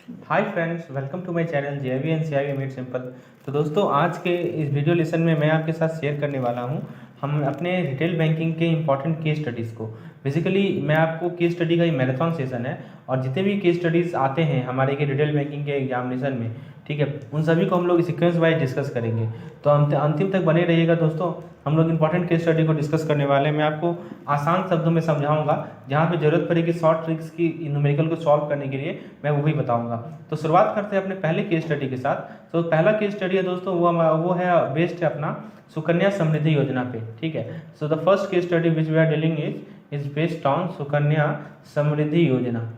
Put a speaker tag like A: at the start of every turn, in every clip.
A: Hi friends, welcome to my channel JV and CIB made simple. तो दोस्तों, आज के इस वीडियो लेसन में मैं आपके साथ शेयर करने वाला हूं हम अपने रिटेल बैंकिंग के इंपॉर्टेंट केस स्टडीज़ को। बेसिकली मैं आपको केस स्टडी का ही मैराथन सेशन है और जितने भी केस स्टडीज़ आते हैं हमारे के रिटेल बैंकिंग के एग्जामिनेशन में, ठीक है, उन सभी को हम लोग सीक्वेंस वाइज डिस्कस करेंगे। तो अंतिम तक बने रहिएगा दोस्तों। हम लोग इंपॉर्टेंट केस स्टडी को डिस्कस करने वाले हैं। मैं आपको आसान शब्दों में समझाऊंगा, जहाँ पे जरूरत पड़ेगी शॉर्ट ट्रिक्स की न्यूमेरिकल को सॉल्व करने के लिए मैं वो भी बताऊंगा। तो शुरुआत करते हैं अपने पहले केस स्टडी के साथ। तो पहला केस स्टडी है दोस्तों, वो है बेस्ड है अपना सुकन्या समृद्धि योजना पे, ठीक है। So the first case study which we are dealing is based on Sukanya Samriddhi Yojana.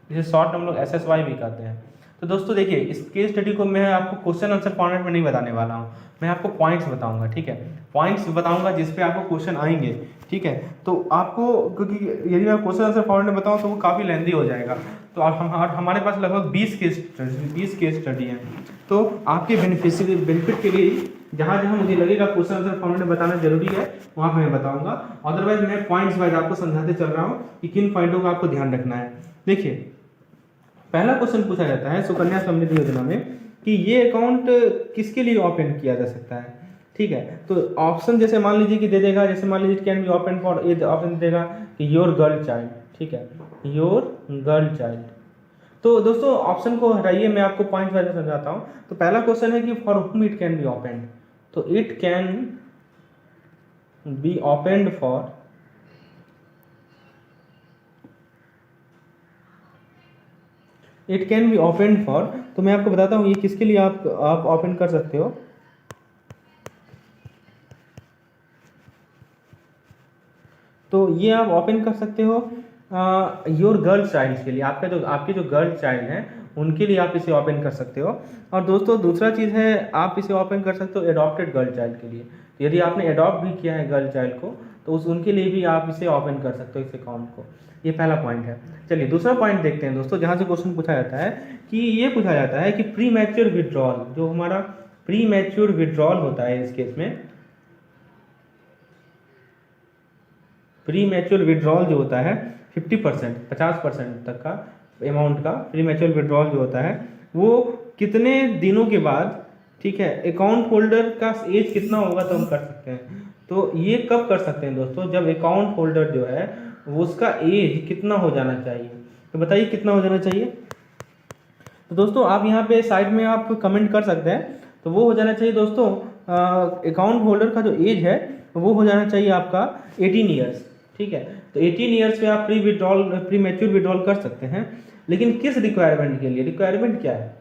A: इसे शॉर्ट हम लोग SSY भी कहते हैं। तो दोस्तों देखिए, इस केस स्टडी को मैं आपको क्वेश्चन आंसर फॉर्मेट में नहीं बताने वाला हूँ, मैं आपको पॉइंट्स बताऊंगा, ठीक है। पॉइंट्स बताऊंगा जिस पे आपको क्वेश्चन आएंगे, ठीक है। तो आपको, क्योंकि यदि मैं क्वेश्चन आंसर फॉर्मेट में बताऊँ तो वो काफ़ी लेंदी हो जाएगा। तो हमारे पास लगभग 20 केस स्टडी हैं। तो आपके बेनिफिट के लिए जहाँ जहाँ मुझे लगेगा क्वेश्चन आंसर फॉर्मेट में बताना जरूरी है, वहाँ पर मैं बताऊँगा। अदरवाइज मैं पॉइंट्स वाइज आपको समझाते चल रहा हूँ कि किन पॉइंटों का आपको ध्यान रखना है। देखिए, पहला क्वेश्चन पूछा जाता है सुकन्या समृद्धि योजना में कि ये अकाउंट किसके लिए ओपन किया जा सकता है, ठीक है। तो ऑप्शन जैसे मान लीजिए कि दे देगा, जैसे मान लीजिए कैन बी ओपन फॉर, ये ऑप्शन देगा कि योर गर्ल चाइल्ड, ठीक है, योर गर्ल चाइल्ड। तो दोस्तों ऑप्शन को हटाइए, मैं आपको पॉइंट वाइज समझाता हूँ। तो पहला क्वेश्चन है कि for whom it can be open. तो it can be opened for, it can be open for, तो मैं आपको बताता हूँ ये किसके लिए आप ओपन कर सकते हो। तो ये आप ओपन कर सकते हो योर गर्ल चाइल्ड के लिए, आपके जो गर्ल चाइल्ड हैं उनके लिए आप इसे ओपन कर सकते हो। और दोस्तों दूसरा चीज़ है, आप इसे ओपन कर सकते हो एडॉप्टेड गर्ल चाइल्ड के लिए। तो यदि आपने एडॉप्ट भी किया है गर्ल चाइल्ड को, तो उनके लिए भी आप इसे ओपन कर सकते हो, इस अकाउंट को। ये पहला पॉइंट है। चलिए दूसरा पॉइंट देखते हैं दोस्तों, जहाँ से क्वेश्चन पूछा जाता है कि ये पूछा जाता है कि प्री मैच्योर विड्रॉल, जो हमारा प्री मैच्योर विड्रॉल होता है इस केस में, प्री मैच्योर विड्रॉल जो होता है 50%, 50% तक का अमाउंट का प्री मैच्योर विड्रॉल जो होता है, वो कितने दिनों के बाद, ठीक है, अकाउंट होल्डर का एज कितना होगा तो हम कर सकते हैं। तो ये कब कर सकते हैं दोस्तों, जब अकाउंट होल्डर जो है वो उसका एज कितना हो जाना चाहिए। तो बताइए कितना हो जाना चाहिए। तो दोस्तों आप यहाँ पे साइड में आप कमेंट कर सकते हैं। तो वो हो जाना चाहिए दोस्तों, अकाउंट होल्डर का जो एज है वो हो जाना चाहिए आपका 18 ईयर्स, ठीक है। तो 18 ईयर्स पे आप प्री मैच्योर विड्रॉल कर सकते हैं। लेकिन किस रिक्वायरमेंट के लिए, रिक्वायरमेंट क्या है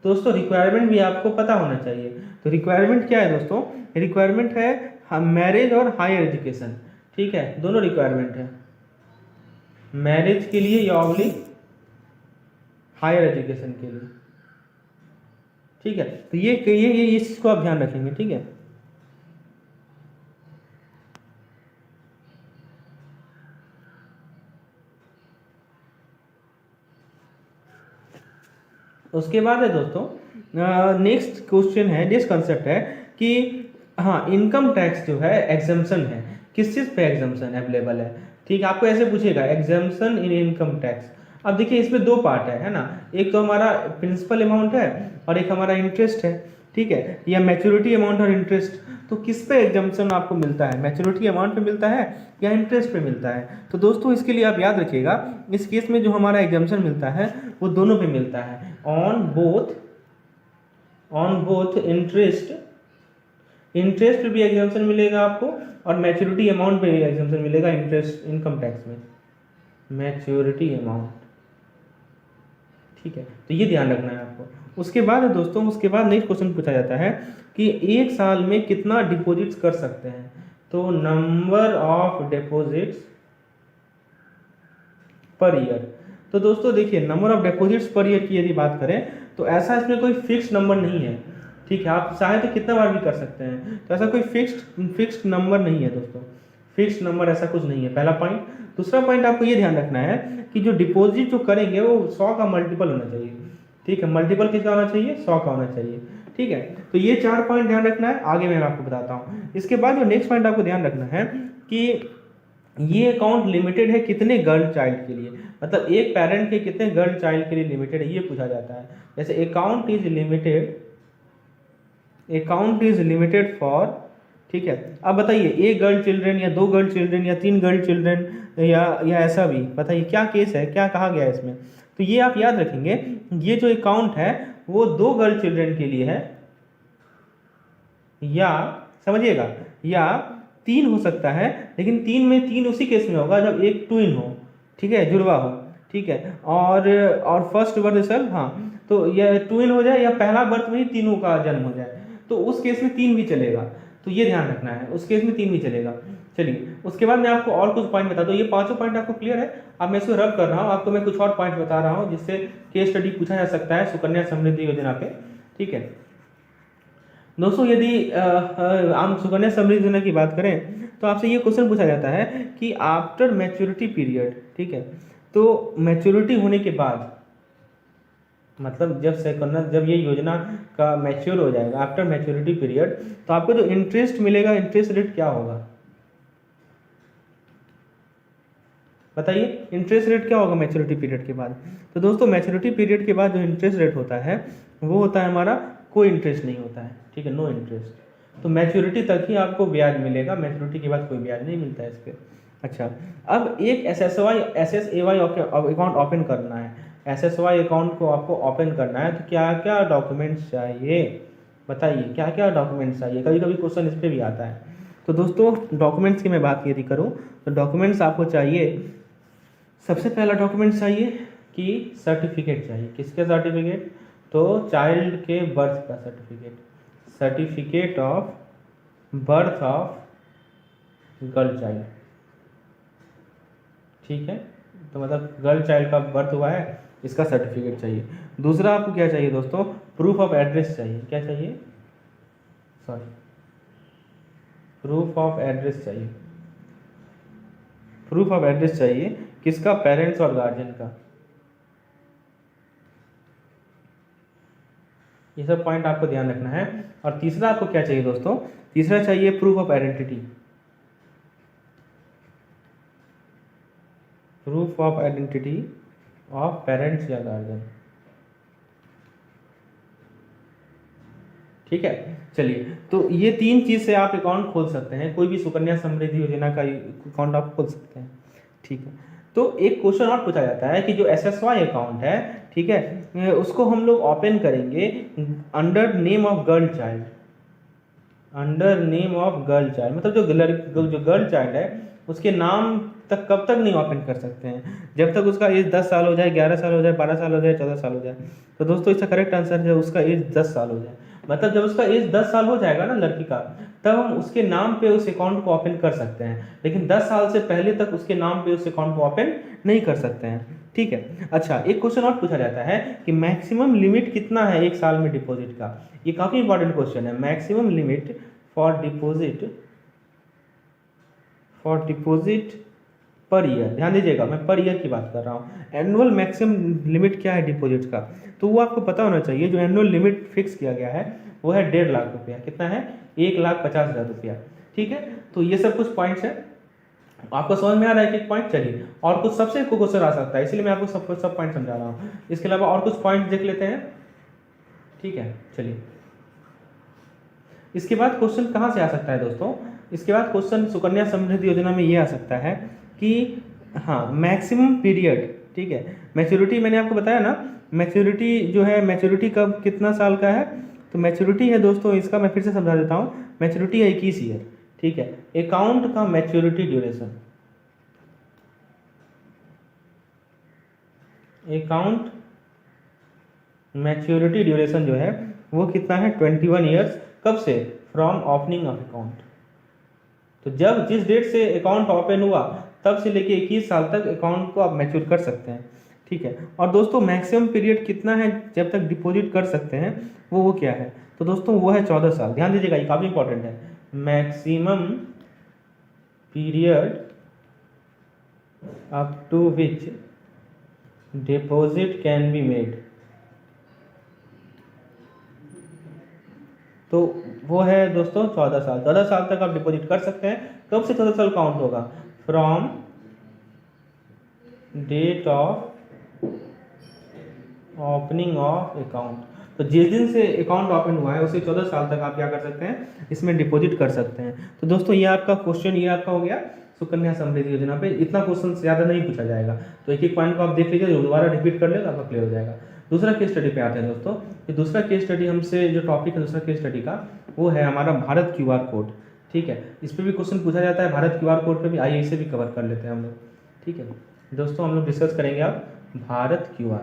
A: दोस्तों, रिक्वायरमेंट भी आपको पता होना चाहिए। तो रिक्वायरमेंट क्या है दोस्तों, रिक्वायरमेंट है मैरिज और हायर एजुकेशन, ठीक है, दोनों रिक्वायरमेंट है, मैरिज के लिए या ऑब्लिक हायर एजुकेशन के लिए, ठीक है। तो ये इस चीज़ को आप ध्यान रखेंगे, ठीक है। उसके बाद है दोस्तों, नेक्स्ट क्वेश्चन है, नेक्स्ट कंसेप्ट है कि हाँ, इनकम टैक्स जो है एग्जाम्पशन है, किस चीज़ पे एग्जाम्पशन अवेलेबल है, ठीक है। आपको ऐसे पूछेगा एग्जाम्पशन इन इनकम टैक्स। अब देखिए इसमें दो पार्ट है ना, एक तो हमारा प्रिंसिपल अमाउंट है और एक हमारा इंटरेस्ट है, ठीक है, या मैच्योरिटी अमाउंट और इंटरेस्ट। तो किस पे एग्जाम्पशन आपको मिलता है, मैच्योरिटी अमाउंट पे मिलता है या इंटरेस्ट पे मिलता है। तो दोस्तों इसके लिए आप याद रखिएगा, इस केस में जो हमारा एग्जाम्पशन मिलता है वो दोनों पे मिलता है, ऑन बोथ इंटरेस्ट पे भी एग्जाम्पशन मिलेगा आपको और मैच्योरिटी अमाउंट पे भी एग्जाम्पशन मिलेगा, इंटरेस्ट इनकम टैक्स में मैच्योरिटी अमाउंट, ठीक है। तो ये ध्यान रखना है आपको। उसके बाद है दोस्तों, उसके बाद नेक्स्ट क्वेश्चन पूछा जाता है कि एक साल में कितना डिपॉजिट्स कर सकते हैं। तो number of deposits per year. तो दोस्तों देखिए, number of deposits per year की यदि बात करें तो ऐसा इसमें कोई फिक्स नंबर नहीं है, ठीक है। आप चाहे तो कितना बार भी कर सकते हैं, तो ऐसा कोई फिक्स्ड नंबर नहीं है दोस्तों, फिक्स्ड नंबर ऐसा कुछ नहीं है, पहला पॉइंट। दूसरा पॉइंट आपको ये ध्यान रखना है कि जो डिपॉजिट जो करेंगे वो 100 का मल्टीपल होना चाहिए, ठीक है। मल्टीपल किसका होना चाहिए, 100 का होना चाहिए, ठीक है। तो ये 4 पॉइंट ध्यान रखना है, आगे मैं आपको बताता हूँ। इसके बाद जो नेक्स्ट पॉइंट आपको ध्यान रखना है कि ये अकाउंट लिमिटेड है कितने गर्ल चाइल्ड के लिए, मतलब एक पेरेंट के कितने गर्ल चाइल्ड के लिए लिमिटेड है, ये पूछा जाता है। जैसे अकाउंट इज लिमिटेड फॉर, ठीक है। अब बताइए एक गर्ल चिल्ड्रन या दो गर्ल चिल्ड्रन या तीन गर्ल चिल्ड्रन या ऐसा भी, बताइए क्या केस है, क्या कहा गया है इसमें। तो ये आप याद रखेंगे, ये जो अकाउंट है वो दो गर्ल चिल्ड्रन के लिए है, या समझिएगा, या तीन हो सकता है, लेकिन तीन में तीन उसी केस में होगा जब एक ट्विन हो, ठीक है, जुड़वा हो, ठीक है। और फर्स्ट बर्थ सेल्फ, हाँ, तो यह ट्विन हो जाए या पहला बर्थ में ही तीनों का जन्म हो जाए, तो उस केस में तीन भी चलेगा, तो ये ध्यान रखना है, उस केस में तीन भी चलेगा। चलिए उसके बाद मैं आपको और कुछ पॉइंट बता दूँ, ये पांचों पॉइंट आपको क्लियर है। अब मैं इसको रब कर रहा हूँ, आपको मैं कुछ और पॉइंट बता रहा हूँ जिससे केस स्टडी पूछा जा सकता है सुकन्या समृद्धि योजना पे, ठीक है। दोस्तों यदि हम सुकन्या समृद्धि योजना की बात करें तो आपसे ये क्वेश्चन पूछा जाता है कि आफ्टर मैच्योरिटी पीरियड, ठीक है, तो मैच्योरिटी होने के बाद, मतलब जब ये योजना का मैच्योर हो जाएगा, आफ्टर मैच्योरिटी पीरियड, तो आपको जो इंटरेस्ट मिलेगा, इंटरेस्ट रेट क्या होगा, बताइए इंटरेस्ट रेट क्या होगा मैच्योरिटी पीरियड के बाद। तो दोस्तों मैच्योरिटी पीरियड के बाद जो इंटरेस्ट रेट होता है वो होता है हमारा, कोई इंटरेस्ट नहीं होता है, ठीक है, नो इंटरेस्ट। तो मैच्योरिटी तक ही आपको ब्याज मिलेगा, मैच्योरिटी के बाद कोई ब्याज नहीं मिलता है इस पर। अच्छा, अब एक SSAY अकाउंट ओपन करना है, SSY अकाउंट को आपको ओपन करना है, तो क्या क्या डॉक्यूमेंट्स चाहिए, बताइए क्या क्या डॉक्यूमेंट्स चाहिए, कभी कभी क्वेश्चन इस पर भी आता है। तो दोस्तों डॉक्यूमेंट्स की मैं बात यदि करूँ तो डॉक्यूमेंट्स आपको चाहिए, सबसे पहला डॉक्यूमेंट चाहिए कि सर्टिफिकेट चाहिए, किसके सर्टिफिकेट, तो चाइल्ड के बर्थ का certificate, certificate of birth of girl child, ठीक है, तो मतलब गर्ल चाइल्ड का बर्थ हुआ है, इसका सर्टिफिकेट चाहिए। दूसरा आपको क्या चाहिए दोस्तों, प्रूफ ऑफ एड्रेस चाहिए, क्या चाहिए, सॉरी, प्रूफ ऑफ एड्रेस चाहिए, प्रूफ ऑफ एड्रेस चाहिए, किसका, पेरेंट्स और गार्जियन का। ये सब पॉइंट आपको ध्यान रखना है। और तीसरा आपको क्या चाहिए दोस्तों, तीसरा चाहिए proof of identity, proof of identity of parents या गार्जियन, ठीक है। चलिए तो ये तीन चीज से आप अकाउंट खोल सकते हैं, कोई भी सुकन्या समृद्धि योजना का अकाउंट आप खोल सकते हैं, ठीक है। तो एक क्वेश्चन और पूछा जाता है कि जो SSY अकाउंट है, ठीक है, उसको हम लोग ओपन करेंगे under name of girl child, under name of girl child, मतलब जो गर्ल चाइल्ड है उसके नाम तक कब तक नहीं ओपन कर सकते हैं, जब तक उसका एज 10 साल हो जाए, 11 साल हो जाए, 12 साल हो जाए, 14 साल हो जाए। तो दोस्तों इसका करेक्ट आंसर है उसका एज 10 साल हो जाए, मतलब जब उसका एज 10 साल हो जाएगा ना लड़की का, तब हम उसके नाम पे उस अकाउंट को ओपन कर सकते हैं, लेकिन 10 साल से पहले तक उसके नाम पे उस अकाउंट को ओपन नहीं कर सकते हैं, ठीक है। अच्छा एक क्वेश्चन और पूछा जाता है कि मैक्सिमम लिमिट कितना है एक साल में डिपॉजिट का, ये काफी इंपॉर्टेंट क्वेश्चन है। Maximum limit for deposit per year, ध्यान दीजिएगा मैं पर ईयर की बात कर रहा हूँ। एनुअल मैक्सिमम लिमिट क्या है डिपॉजिट का, तो वो आपको पता होना चाहिए। जो एनुअल लिमिट फिक्स किया गया है वो है 1.5 लाख रुपया, कितना है, 1,50,000 रुपया, ठीक है। तो ये सब कुछ पॉइंट्स है, आपको समझ में आ रहा है कि पॉइंट। चलिए और कुछ सबसे क्वेश्चन आ सकता है, इसलिए मैं आपको सब पॉइंट समझा रहा हूँ। इसके अलावा और कुछ पॉइंट देख लेते हैं, ठीक है। चलिए इसके बाद क्वेश्चन कहाँ से आ सकता है दोस्तों, इसके बाद क्वेश्चन सुकन्या समृद्धि योजना में ये आ सकता है कि हाँ मैक्सिमम पीरियड, ठीक है, मैच्योरिटी मैंने आपको बताया ना, मैच्योरिटी जो है, मैच्योरिटी कब कितना साल का है, तो मैच्योरिटी है दोस्तों इसका मैं फिर से समझा देता हूँ, मैच्योरिटी है 21 ईयर, ठीक है। अकाउंट का maturity duration, account maturity duration जो है वो कितना है, 21 ईयर्स, कब से, फ्रॉम ओपनिंग ऑफ अकाउंट, तो जब जिस डेट से अकाउंट ओपन हुआ तब से लेके 21 साल तक अकाउंट को आप मैच्योर कर सकते हैं, ठीक है। और दोस्तों मैक्सिमम पीरियड कितना है जब तक डिपॉजिट कर सकते हैं, वो क्या है, तो दोस्तों वो है 14 साल, ध्यान दीजिएगा ये काफ़ी इंपॉर्टेंट है। Maximum period up to which deposit can be made, तो वो है दोस्तों 14 साल, 14 साल तक आप डिपॉजिट कर सकते हैं। कब से 14 साल काउंट होगा, from date of opening of account. तो जिस दिन से अकाउंट ओपन हुआ है उसे 14 साल तक आप क्या कर सकते हैं, इसमें डिपॉजिट कर सकते हैं। तो दोस्तों ये आपका क्वेश्चन, ये आपका हो गया सुकन्या समृद्धि योजना पे। इतना क्वेश्चन से ज़्यादा नहीं पूछा जाएगा, तो एक एक पॉइंट को आप देख लीजिए, दोबारा रिपीट कर ले तो आपका क्लियर हो जाएगा। दूसरा केस स्टडी पे आते हैं दोस्तों। ये दूसरा केस स्टडी हमसे जो टॉपिक है दूसरा केस स्टडी का, वो है हमारा भारत QR कोड। ठीक है, इस पर भी क्वेश्चन पूछा जाता है, भारत QR कोड पे भी। आइए इसे भी कवर कर लेते हैं हम लोग। ठीक है दोस्तों, हम लोग डिस्कस करेंगे अब भारत QR।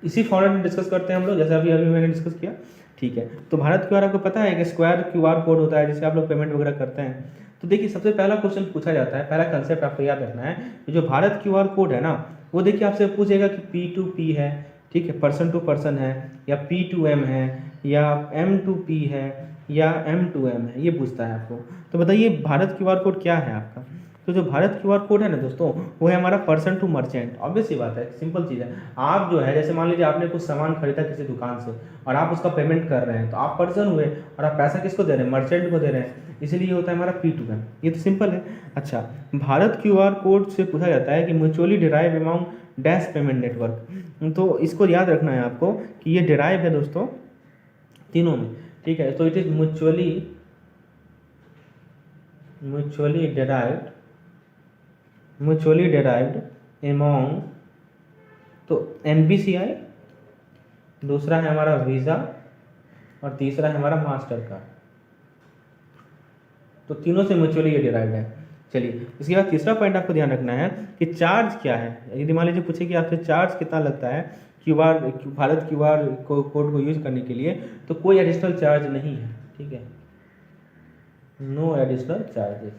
A: इसी फॉर्मेट में डिस्कस करते हैं हम लोग, जैसे अभी मैंने डिस्कस किया। ठीक है, तो भारत QR आपको पता है कि स्क्वायर QR कोड होता है, जिससे आप लोग पेमेंट वगैरह करते हैं। तो देखिए सबसे पहला क्वेश्चन पूछा जाता है, पहला कंसेप्ट आपको याद रखना है कि जो भारत QR कोड है ना, वो देखिए आपसे पूछेगा कि P2P है, ठीक है, पर्सन टू पर्सन है, या P2M है, या M2P है, या M2M है, ये पूछता है आपको। तो बताइए भारत QR कोड क्या है आपका। तो जो भारत QR कोड है ना दोस्तों, वो है हमारा पर्सन टू मर्चेंट। ऑब्वियस सी बात है, सिंपल चीज़ है। आप जो है, जैसे मान लीजिए आपने कुछ सामान खरीदा किसी दुकान से और आप उसका पेमेंट कर रहे हैं, तो आप पर्सन हुए और आप पैसा किसको दे रहे हैं, मर्चेंट को दे रहे हैं, इसीलिए ये होता है हमारा P2M। ये तो सिंपल है। अच्छा, भारत QR कोड से पूछा जाता है कि mutually derive amount dash payment network. तो इसको याद रखना है आपको कि ये डिराइव है दोस्तों तीनों में। ठीक है, तो it is mutually derived amount. तो NPCI, दूसरा है हमारा वीज़ा, और तीसरा है हमारा मास्टर कार्ड। तो तीनों से म्यूचुअली ये डिराइव्ड है। चलिए, इसके बाद तीसरा पॉइंट आपको ध्यान रखना है कि चार्ज क्या है। यदि मान लीजिए पूछे कि आपसे चार्ज कितना लगता है भारत QR कोड को यूज करने के लिए, तो कोई एडिशनल चार्ज नहीं है। ठीक है, नो एडिशनल चार्जेस।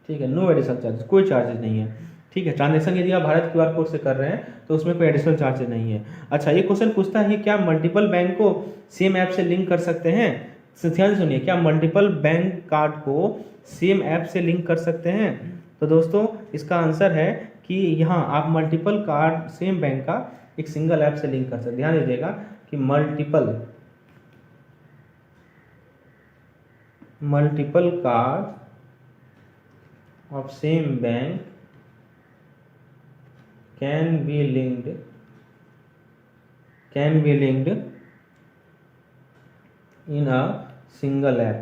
A: ठीक है, नो एडिशनल चार्जेस, कोई चार्जेस नहीं है। ठीक है, ट्रांजेक्शन यदि आप भारत QR कोड से कर रहे हैं तो उसमें कोई एडिशनल चार्जेस नहीं है। अच्छा, ये क्वेश्चन पूछता है क्या मल्टीपल बैंक को सेम ऐप से लिंक कर सकते हैं। ध्यान सुनिए, क्या मल्टीपल बैंक कार्ड को सेम ऐप से लिंक कर सकते हैं। तो दोस्तों इसका आंसर है कि यहाँ आप मल्टीपल कार्ड सेम बैंक का एक सिंगल ऐप से लिंक कर सकते हैं। ध्यान दीजिएगा कि multiple card of same bank can be linked in a single app।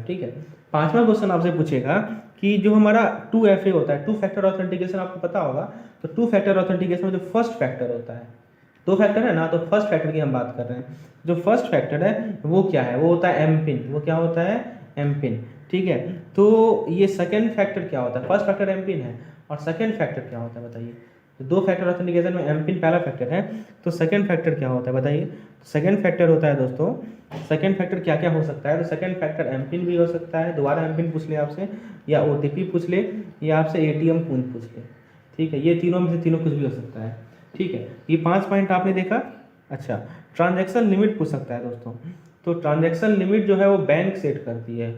A: ठीक है, पांचवा क्वेश्चन आपसे पूछेगा कि जो हमारा 2FA होता है, 2 फैक्टर ऑथेंटिकेशन, आपको पता होगा। तो 2 फैक्टर ऑथेंटिकेशन में जो फर्स्ट फैक्टर होता है, 2 फैक्टर है ना, तो फर्स्ट फैक्टर की हम बात कर रहे हैं। जो फर्स्ट फैक्टर है वो क्या है, वो होता है M-PIN। वो क्या होता है, M-PIN। ठीक है, तो ये सेकंड फैक्टर क्या होता है, फर्स्ट फैक्टर M-PIN है, और सेकंड फैक्टर क्या होता है बताइए। तो 2 फैक्टर ऑथेंटिकेशन में M-PIN पहला फैक्टर है, तो सेकंड फैक्टर क्या होता है बताइए। सेकंड फैक्टर होता है दोस्तों, सेकंड फैक्टर क्या क्या हो सकता है। तो सेकंड फैक्टर M-PIN भी हो सकता है, दोबारा M-PIN पूछ ले आपसे, या OTP पूछ ले, या आपसे ATM पिन पूछ ले। ठीक है, ये तीनों में से तीनों कुछ भी हो सकता है। ठीक है, ये 5 पॉइंट आपने देखा। अच्छा, ट्रांजैक्शन लिमिट पूछ सकता है दोस्तों। तो ट्रांजैक्शन लिमिट जो है वो बैंक सेट करती है,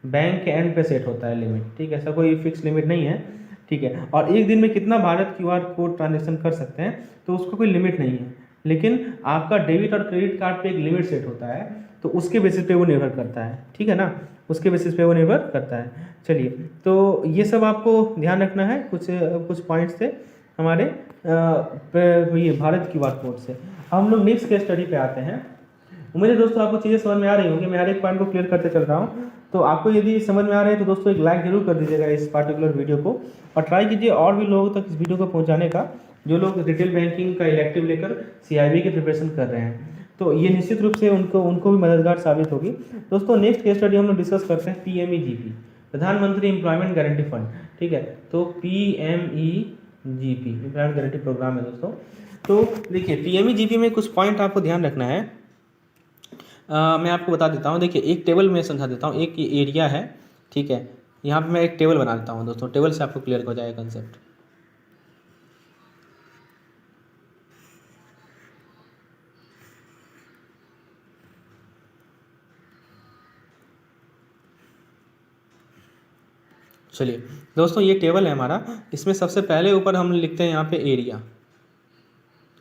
A: बैंक के एंड पे सेट होता है लिमिट। ठीक है, ऐसा कोई फिक्स लिमिट नहीं है। ठीक है, और एक दिन में कितना भारत QR कोड ट्रांजैक्शन कर सकते हैं, तो उसको कोई लिमिट नहीं है। लेकिन आपका डेबिट और क्रेडिट कार्ड पे एक लिमिट सेट होता है, तो उसके बेसिस पे वो निर्भर करता है। ठीक है ना, उसके बेसिस पे वो निर्भर करता है। चलिए, तो ये सब आपको ध्यान रखना है, कुछ पॉइंट्स थे हमारे ये भारत QR कोड से। हम लोग नेक्स्ट केस स्टडी पे आते हैं। उम्मीद है दोस्तों आपको चीज़ें समझ में आ रही होंगी। मैं हर एक पॉइंट को क्लियर करते चल रहा हूँ। तो आपको यदि समझ में आ रहा है तो दोस्तों एक लाइक जरूर कर दीजिएगा इस पार्टिकुलर वीडियो को, और ट्राई कीजिए और भी लोगों तक इस वीडियो को पहुँचाने का, जो लोग रिटेल बैंकिंग का इलेक्टिव लेकर CIB की प्रिपरेशन कर रहे हैं। तो ये निश्चित रूप से उनको भी मददगार साबित होगी। दोस्तों नेक्स्ट केस स्टडी हम लोग डिस्कस करते हैं PMEGP, प्रधानमंत्री एम्प्लॉयमेंट गारंटी फंड। ठीक है, तो PMEGP एम्प्लॉयमेंट गारंटी प्रोग्राम है दोस्तों। तो देखिए PMEGP में कुछ पॉइंट आपको ध्यान रखना है। मैं आपको बता देता हूँ। देखिए एक टेबल में समझा देता हूँ, एक एरिया है। ठीक है, यहाँ पे मैं एक टेबल बना देता हूँ दोस्तों, टेबल से आपको क्लियर हो जाएगा कंसेप्ट। चलिए दोस्तों, ये टेबल है हमारा। इसमें सबसे पहले ऊपर हम लिखते हैं यहाँ पे एरिया।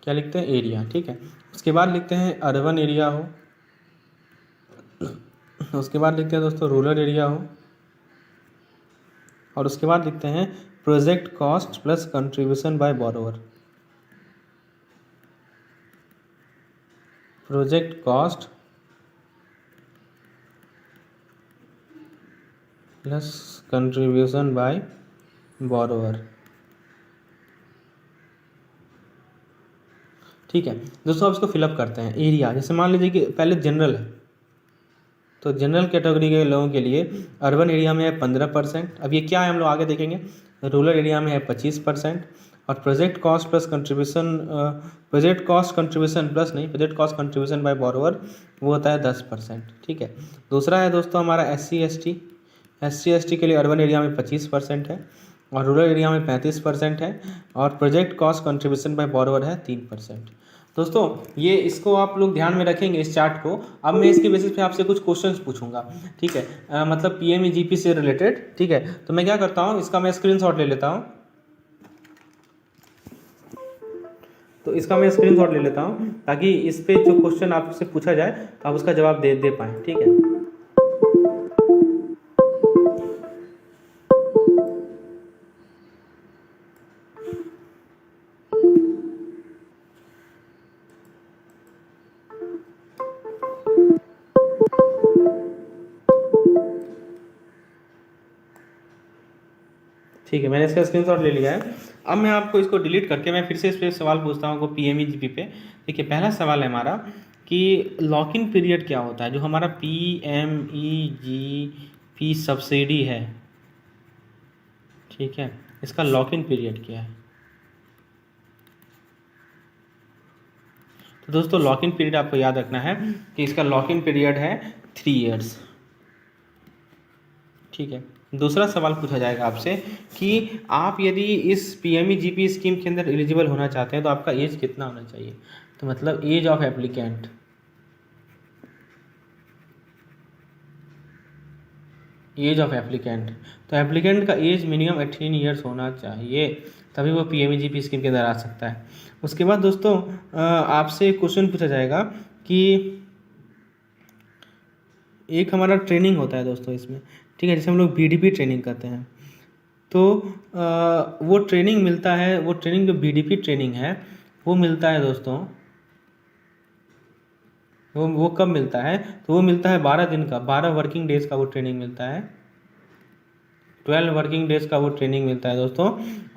A: क्या लिखते हैं, एरिया। ठीक है, उसके बाद लिखते हैं अर्बन एरिया हो, उसके बाद लिखते हैं दोस्तों रूरल एरिया हो, और उसके बाद लिखते हैं project cost plus contribution by borrower. Project cost plus contribution by borrower. ठीक है दोस्तों, अब इसको फिलअप करते हैं। एरिया, जैसे मान लीजिए कि पहले जनरल है, तो जनरल कैटेगरी के लोगों के लिए अर्बन एरिया में है 15%। अब ये क्या है हम लोग आगे देखेंगे। रूरल एरिया में है 25%। और project cost plus contribution, project cost contribution plus नहीं, project cost contribution by borrower वो होता है 10%। ठीक है। दूसरा है दोस्तों हमारा SC ST के लिए अर्बन एरिया में 25% है और रूरल एरिया में 35% है और project cost contribution by borrower है 3%। दोस्तों ये इसको आप लोग ध्यान में रखेंगे इस चार्ट को। अब मैं इसके बेसिस पे आपसे कुछ क्वेश्चंस पूछूंगा। ठीक है, मतलब PMEGP से रिलेटेड। ठीक है, तो मैं क्या करता हूँ, इसका मैं स्क्रीनशॉट ले लेता हूँ। तो इसका मैं स्क्रीनशॉट ले लेता हूँ ताकि इस पे जो क्वेश्चन आपसे पूछा जाए आप उसका जवाब दे पाएँ। ठीक है, ठीक है, मैंने इसका स्क्रीनशॉट ले लिया है। अब मैं आपको इसको डिलीट करके मैं फिर से इस पर सवाल पूछता हूँ PMEGP पे। देखिए पहला सवाल है हमारा कि लॉक इन पीरियड क्या होता है। जो हमारा PMEGP सब्सिडी है, ठीक है, इसका लॉक इन पीरियड क्या है। तो दोस्तों लॉक इन पीरियड आपको याद रखना है कि इसका लॉक इन पीरियड है 3 ईयर्स। ठीक है, दूसरा सवाल पूछा जाएगा आपसे कि आप यदि इस PMEGP स्कीम के अंदर एलिजिबल होना चाहते हैं तो आपका एज कितना होना चाहिए। तो मतलब age of applicant, age of applicant, तो एप्लीकेंट का एज मिनिमम 18 ईयर्स होना चाहिए, तभी वो PMEGP स्कीम के अंदर आ सकता है। उसके बाद दोस्तों आपसे क्वेश्चन पूछा जाएगा कि एक हमारा ट्रेनिंग होता है दोस्तों इसमें। ठीक है, जैसे हम लोग BDP ट्रेनिंग करते हैं तो वो ट्रेनिंग मिलता है, वो ट्रेनिंग जो BDP ट्रेनिंग है वो मिलता है दोस्तों, वो कब मिलता है, तो वो मिलता है 12 दिन का, 12 वर्किंग डेज का वो ट्रेनिंग मिलता है, 12 वर्किंग डेज का वो ट्रेनिंग मिलता है दोस्तों।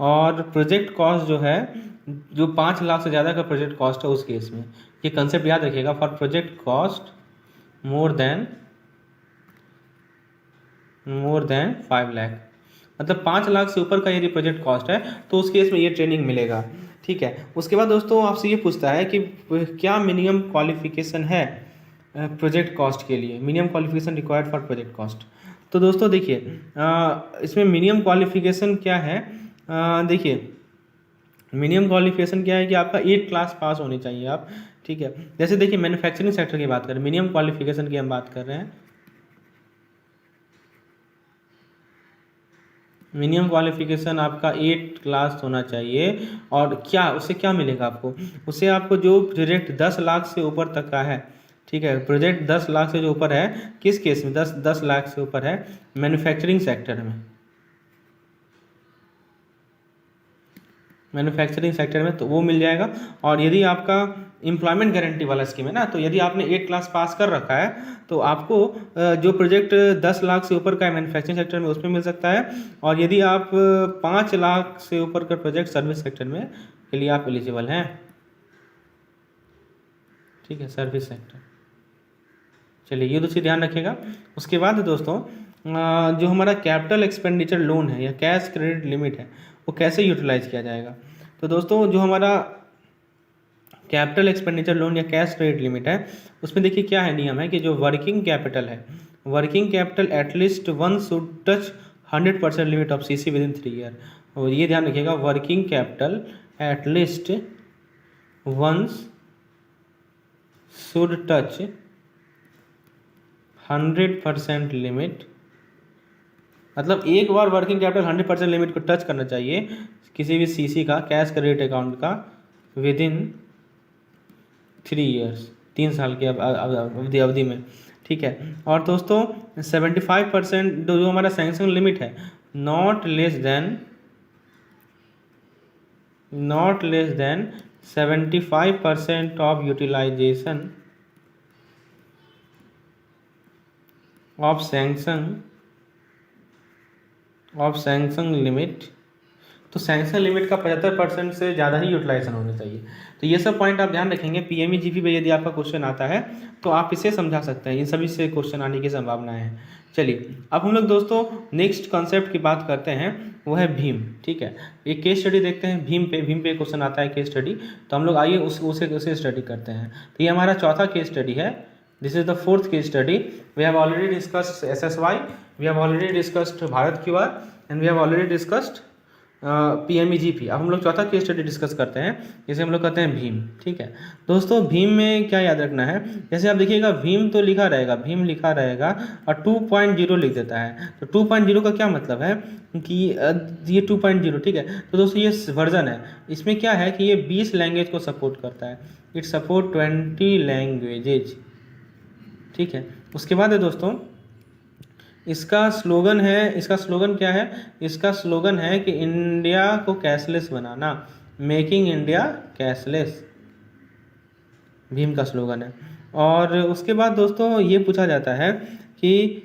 A: और प्रोजेक्ट कॉस्ट जो है, जो 5 लाख से ज़्यादा का प्रोजेक्ट कॉस्ट है उस केस में, ये कंसेप्ट याद रखिएगा, for project cost more than 5 lakh, मतलब 5 लाख से ऊपर का यदि प्रोजेक्ट कॉस्ट है तो उस केस में ये ट्रेनिंग मिलेगा। ठीक है, उसके बाद दोस्तों आपसे ये पूछता है कि क्या मिनिमम क्वालिफिकेशन है प्रोजेक्ट कॉस्ट के लिए, minimum qualification required for project cost. तो दोस्तों देखिए इसमें मिनिमम क्वालिफिकेशन क्या है, देखिए मिनिमम क्वालिफिकेशन क्या है कि आपका 8 क्लास पास होनी चाहिए आप। ठीक है, जैसे देखिए मैन्युफैक्चरिंग सेक्टर की बात करें, मिनिमम क्वालिफिकेशन की हम बात कर रहे हैं, मिनिमम क्वालिफिकेशन आपका 8 क्लास होना चाहिए। और क्या उससे क्या मिलेगा आपको, उससे आपको जो प्रोजेक्ट 10 लाख से ऊपर तक का है, ठीक है, प्रोजेक्ट 10 लाख से जो ऊपर है, किस केस में 10 लाख से ऊपर है, मैन्युफैक्चरिंग सेक्टर में, मैन्युफैक्चरिंग सेक्टर में तो वो मिल जाएगा। और यदि आपका एम्प्लॉयमेंट गारंटी वाला स्कीम है ना, तो यदि आपने 8 क्लास पास कर रखा है तो आपको जो प्रोजेक्ट 10 लाख से ऊपर का है मैन्युफैक्चरिंग सेक्टर में उसमें मिल सकता है। और यदि आप 5 लाख से ऊपर का प्रोजेक्ट सर्विस सेक्टर में के लिए आप एलिजिबल हैं। ठीक है, सर्विस सेक्टर, चलिए ये दूसरी ध्यान रखिएगा। उसके बाद दोस्तों जो हमारा कैपिटल एक्सपेंडिचर लोन है या कैश क्रेडिट लिमिट है वो कैसे यूटिलाइज किया जाएगा। तो दोस्तों जो हमारा कैपिटल एक्सपेंडिचर लोन या कैश क्रेडिट लिमिट है उसमें देखिए क्या है, नियम है कि जो वर्किंग कैपिटल है, working capital at least one should touch 100% limit of CC within 3 year. और ये ध्यान रखिएगा, working capital at least once should touch 100% limit, मतलब एक बार वर्किंग कैपिटल 100% लिमिट को टच करना चाहिए किसी भी CC का, कैश क्रेडिट अकाउंट का, विद इन 3 ईयर्स, 3 साल की अवधि में। ठीक है, और दोस्तों 75% जो हमारा सैंक्शन लिमिट है not less than 75% of utilization of sanction limit। तो सैंक्शन लिमिट का 75% से ज़्यादा ही यूटिलाइजेशन होनी चाहिए। तो ये सब पॉइंट आप ध्यान रखेंगे। पीएमईजीपी पे यदि आपका क्वेश्चन आता है तो आप इसे समझा सकते हैं, इन सभी से क्वेश्चन आने की संभावनाएं हैं। चलिए अब हम लोग दोस्तों नेक्स्ट कॉन्सेप्ट की बात करते हैं, वो है भीम। ठीक है, एक केस स्टडी देखते हैं भीम पे क्वेश्चन आता है केस स्टडी, तो हम लोग आइए उसे स्टडी करते हैं। तो ये हमारा चौथा केस स्टडी है। This is the fourth case study. We have already discussed SSY, we have already discussed Bharat QR and we have already discussed PMEGP। अब हम लोग चौथा केस स्टडी डिस्कस करते हैं, जिसे हम लोग कहते हैं भीम। ठीक है दोस्तों, भीम में क्या याद रखना है, जैसे आप देखिएगा भीम तो लिखा रहेगा, भीम लिखा रहेगा और 2.0 लिख देता है। तो 2.0 का क्या मतलब है कि ये 2.0, ठीक है। तो दोस्तों ये वर्जन है, इसमें क्या है कि ये 20 लैंग्वेज को सपोर्ट करता है। It support 20 languages. ठीक है, उसके बाद है दोस्तों इसका स्लोगन क्या है, इसका स्लोगन है कि इंडिया को कैशलेस बनाना, मेकिंग इंडिया कैशलेस, भीम का स्लोगन है। और उसके बाद दोस्तों ये पूछा जाता है कि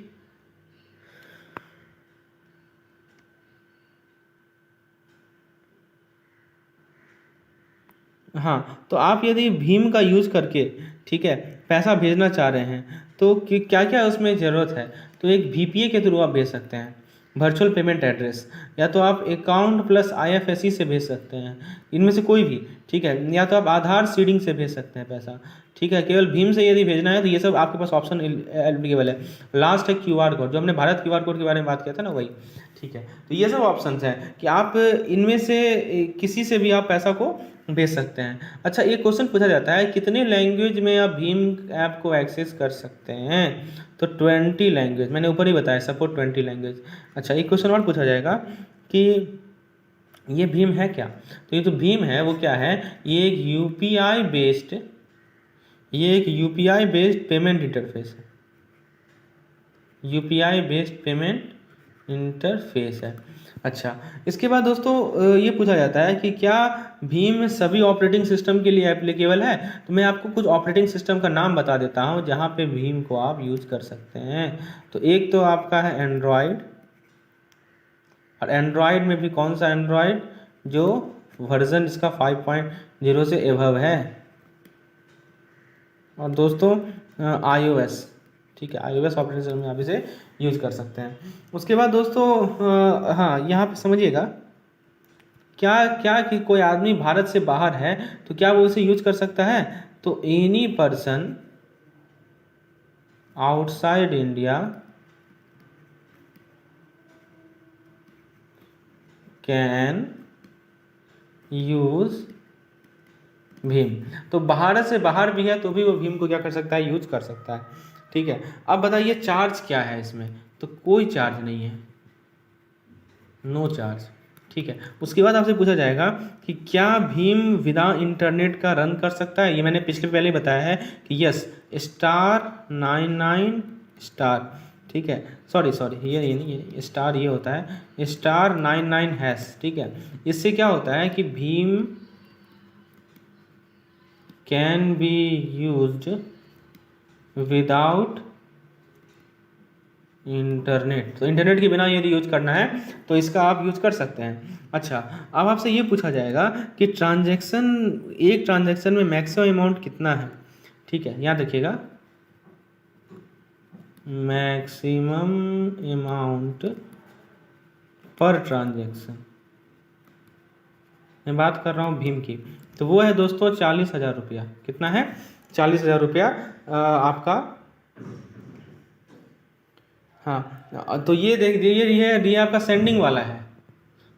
A: हाँ, तो आप यदि भीम का यूज़ करके, ठीक है, पैसा भेजना चाह रहे हैं तो क्या क्या उसमें ज़रूरत है। तो एक VPA के थ्रू आप भेज सकते हैं, वर्चुअल पेमेंट एड्रेस, या तो आप अकाउंट प्लस IFSC से भेज सकते हैं, इनमें से कोई भी। ठीक है, या तो आप आधार सीडिंग से भेज सकते हैं पैसा। ठीक है, केवल भीम से यदि भेजना है तो ये सब आपके पास ऑप्शन एप्लीकेबल है। लास्ट है QR कोड, जो हमने भारत QR कोड के बारे में बात किया था ना, वही। ठीक है, तो ये सब ऑप्शंस हैं कि आप इनमें से किसी से भी आप पैसा को भेज सकते हैं। अच्छा, एक क्वेश्चन पूछा जाता है कितने लैंग्वेज में आप भीम ऐप को एक्सेस कर सकते हैं। तो 20 लैंग्वेज, मैंने ऊपर ही बताया, सपोर्ट 20 लैंग्वेज। अच्छा, एक क्वेश्चन और पूछा जाएगा कि ये भीम है क्या। तो ये जो भीम है वो क्या है, ये एक UPI बेस्ड पेमेंट इंटरफेस है। UPI बेस्ड पेमेंट इंटरफेस है। अच्छा, इसके बाद दोस्तों ये पूछा जाता है कि क्या भीम सभी ऑपरेटिंग सिस्टम के लिए एप्लीकेबल है। तो मैं आपको कुछ ऑपरेटिंग सिस्टम का नाम बता देता हूँ जहाँ पे भीम को आप यूज़ कर सकते हैं। तो एक तो आपका है एंड्रॉयड, और एंड्रॉयड में भी कौन सा एंड्रॉयड, जो वर्जन इसका 5.0 से एबव है। और दोस्तों iOS, ठीक है, iOS ऑपरेटिंग सिस्टम में आप इसे यूज़ कर सकते हैं। उसके बाद दोस्तों हाँ, यहाँ पे समझिएगा क्या कि कोई आदमी भारत से बाहर है तो क्या वो इसे यूज कर सकता है। तो any person outside India can use Bhim. तो भारत से बाहर भी है तो भी वो भीम को क्या कर सकता है, यूज कर सकता है। ठीक है, अब बताइए चार्ज क्या है इसमें। तो कोई चार्ज नहीं है, नो चार्ज। ठीक है, उसके बाद आपसे पूछा जाएगा कि क्या भीम बिना इंटरनेट का रन कर सकता है। ये मैंने पहले बताया है कि यस, *99*, ठीक है, सॉरी ये नहीं, स्टार ये होता है *99#। ठीक है, इससे क्या होता है कि Bhim can be used without internet. तो इंटरनेट के बिना यदि यूज करना है तो इसका आप यूज कर सकते हैं। अच्छा, अब आपसे ये पूछा जाएगा कि एक ट्रांजैक्शन में मैक्सिमम अमाउंट कितना है। ठीक है, यहाँ देखिएगा, मैक्सिमम अमाउंट पर ट्रांजैक्शन, मैं बात कर रहा हूँ भीम की, तो वो है दोस्तों 40,000 रुपया। कितना है, 40,000 रुपया आपका। हाँ, तो ये देख ये आपका सेंडिंग वाला है,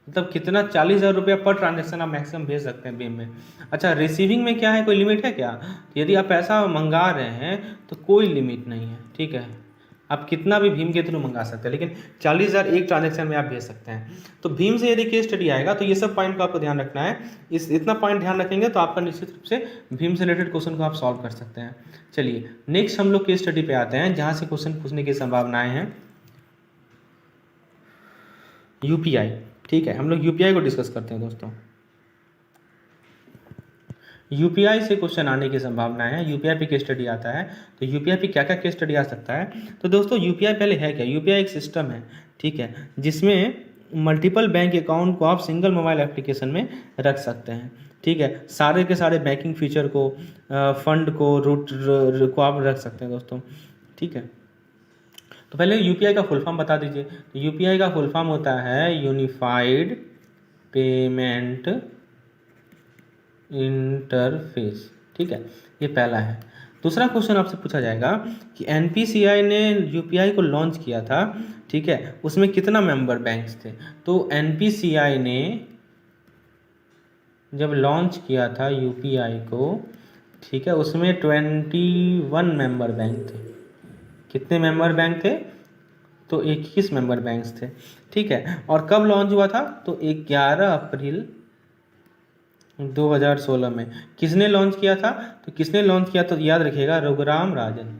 A: मतलब कितना 40,000 रुपया पर ट्रांजेक्शन आप मैक्सिमम भेज सकते हैं भीम में। अच्छा, रिसीविंग में क्या है, कोई लिमिट है क्या। तो यदि आप पैसा मंगा रहे हैं तो कोई लिमिट नहीं है। ठीक है, आप कितना भी भीम के थ्रू मंगा सकते हैं, लेकिन 40,000 एक ट्रांजेक्शन में आप भेज सकते हैं। तो भीम से यदि केस स्टडी आएगा तो ये सब पॉइंट को आपको ध्यान रखना है। इतना पॉइंट ध्यान रखेंगे तो आपका निश्चित रूप से भीम से रिलेटेड क्वेश्चन को आप सॉल्व कर सकते हैं। चलिए नेक्स्ट हम लोग केस स्टडी पे आते हैं, जहाँ से क्वेश्चन पूछने की संभावनाएं हैं। यूपीआई, ठीक है, हम लोग यूपीआई को डिस्कस करते हैं दोस्तों। यूपीआई से क्वेश्चन आने की संभावना है, यूपीआई पे केस स्टडी आता है, तो यूपीआई पे क्या क्या केस स्टडी आ सकता है। तो दोस्तों यूपीआई पहले है क्या, यूपीआई एक सिस्टम है, ठीक है, जिसमें मल्टीपल बैंक अकाउंट को आप सिंगल मोबाइल एप्लीकेशन में रख सकते हैं, ठीक है, सारे के सारे बैंकिंग फीचर को, फंड को, रूट को आप रख सकते हैं दोस्तों, ठीक है। तो पहले यूपीआई का फुल फॉर्म बता दीजिए। तो यूपीआई का फुल फॉर्म होता है यूनिफाइड पेमेंट इंटरफेस, ठीक है, ये पहला है। दूसरा क्वेश्चन आपसे पूछा जाएगा कि एनपीसीआई ने यूपीआई को लॉन्च किया था, ठीक है, उसमें कितना मेंबर बैंक्स थे। तो एनपीसीआई ने जब लॉन्च किया था यूपीआई को, ठीक है, उसमें 21 मेंबर बैंक थे। कितने मेंबर बैंक थे, तो 21 मेंबर बैंक्स थे, ठीक है। और कब लॉन्च हुआ था, तो 11 अप्रैल 2016 में। किसने लॉन्च किया था, तो किसने लॉन्च किया, तो याद रखिएगा रघुराम राजन,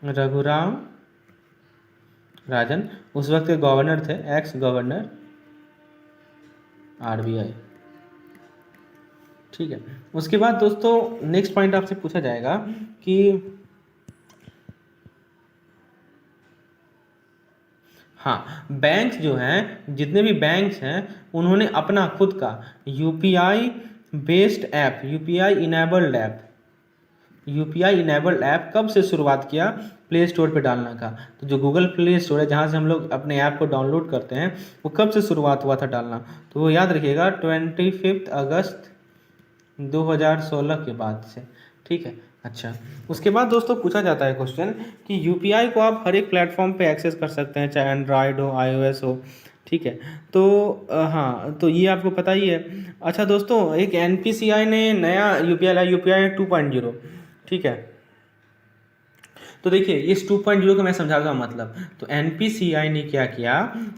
A: रघुराम राजन उस वक्त के गवर्नर थे, एक्स गवर्नर आरबीआई, ठीक है। उसके बाद दोस्तों नेक्स्ट पॉइंट आपसे पूछा जाएगा कि हाँ, बैंक्स जो हैं, जितने भी बैंक्स हैं, उन्होंने अपना खुद का UPI based app, UPI enabled app कब से शुरुआत किया, प्ले स्टोर पे डालने का। तो जो गूगल प्ले स्टोर है, जहाँ से हम लोग अपने ऐप को डाउनलोड करते हैं, वो कब से शुरुआत हुआ था डालना, तो वो याद रखिएगा 25 अगस्त 2016 के बाद से, ठीक है। अच्छा, उसके बाद दोस्तों पूछा जाता है क्वेश्चन कि यूपीआई को आप हर एक प्लेटफॉर्म पे एक्सेस कर सकते हैं, चाहे एंड्रॉयड हो, आईओएस हो, ठीक है। तो हाँ, तो ये आपको पता ही है। अच्छा दोस्तों, एक एनपीसीआई ने नया यूपीआई लाया, यूपीआई 2.0, ठीक है। तो देखिए इस 2.0 का मैं समझाऊंगा मतलब। तो एनपीसीआई ने क्या किया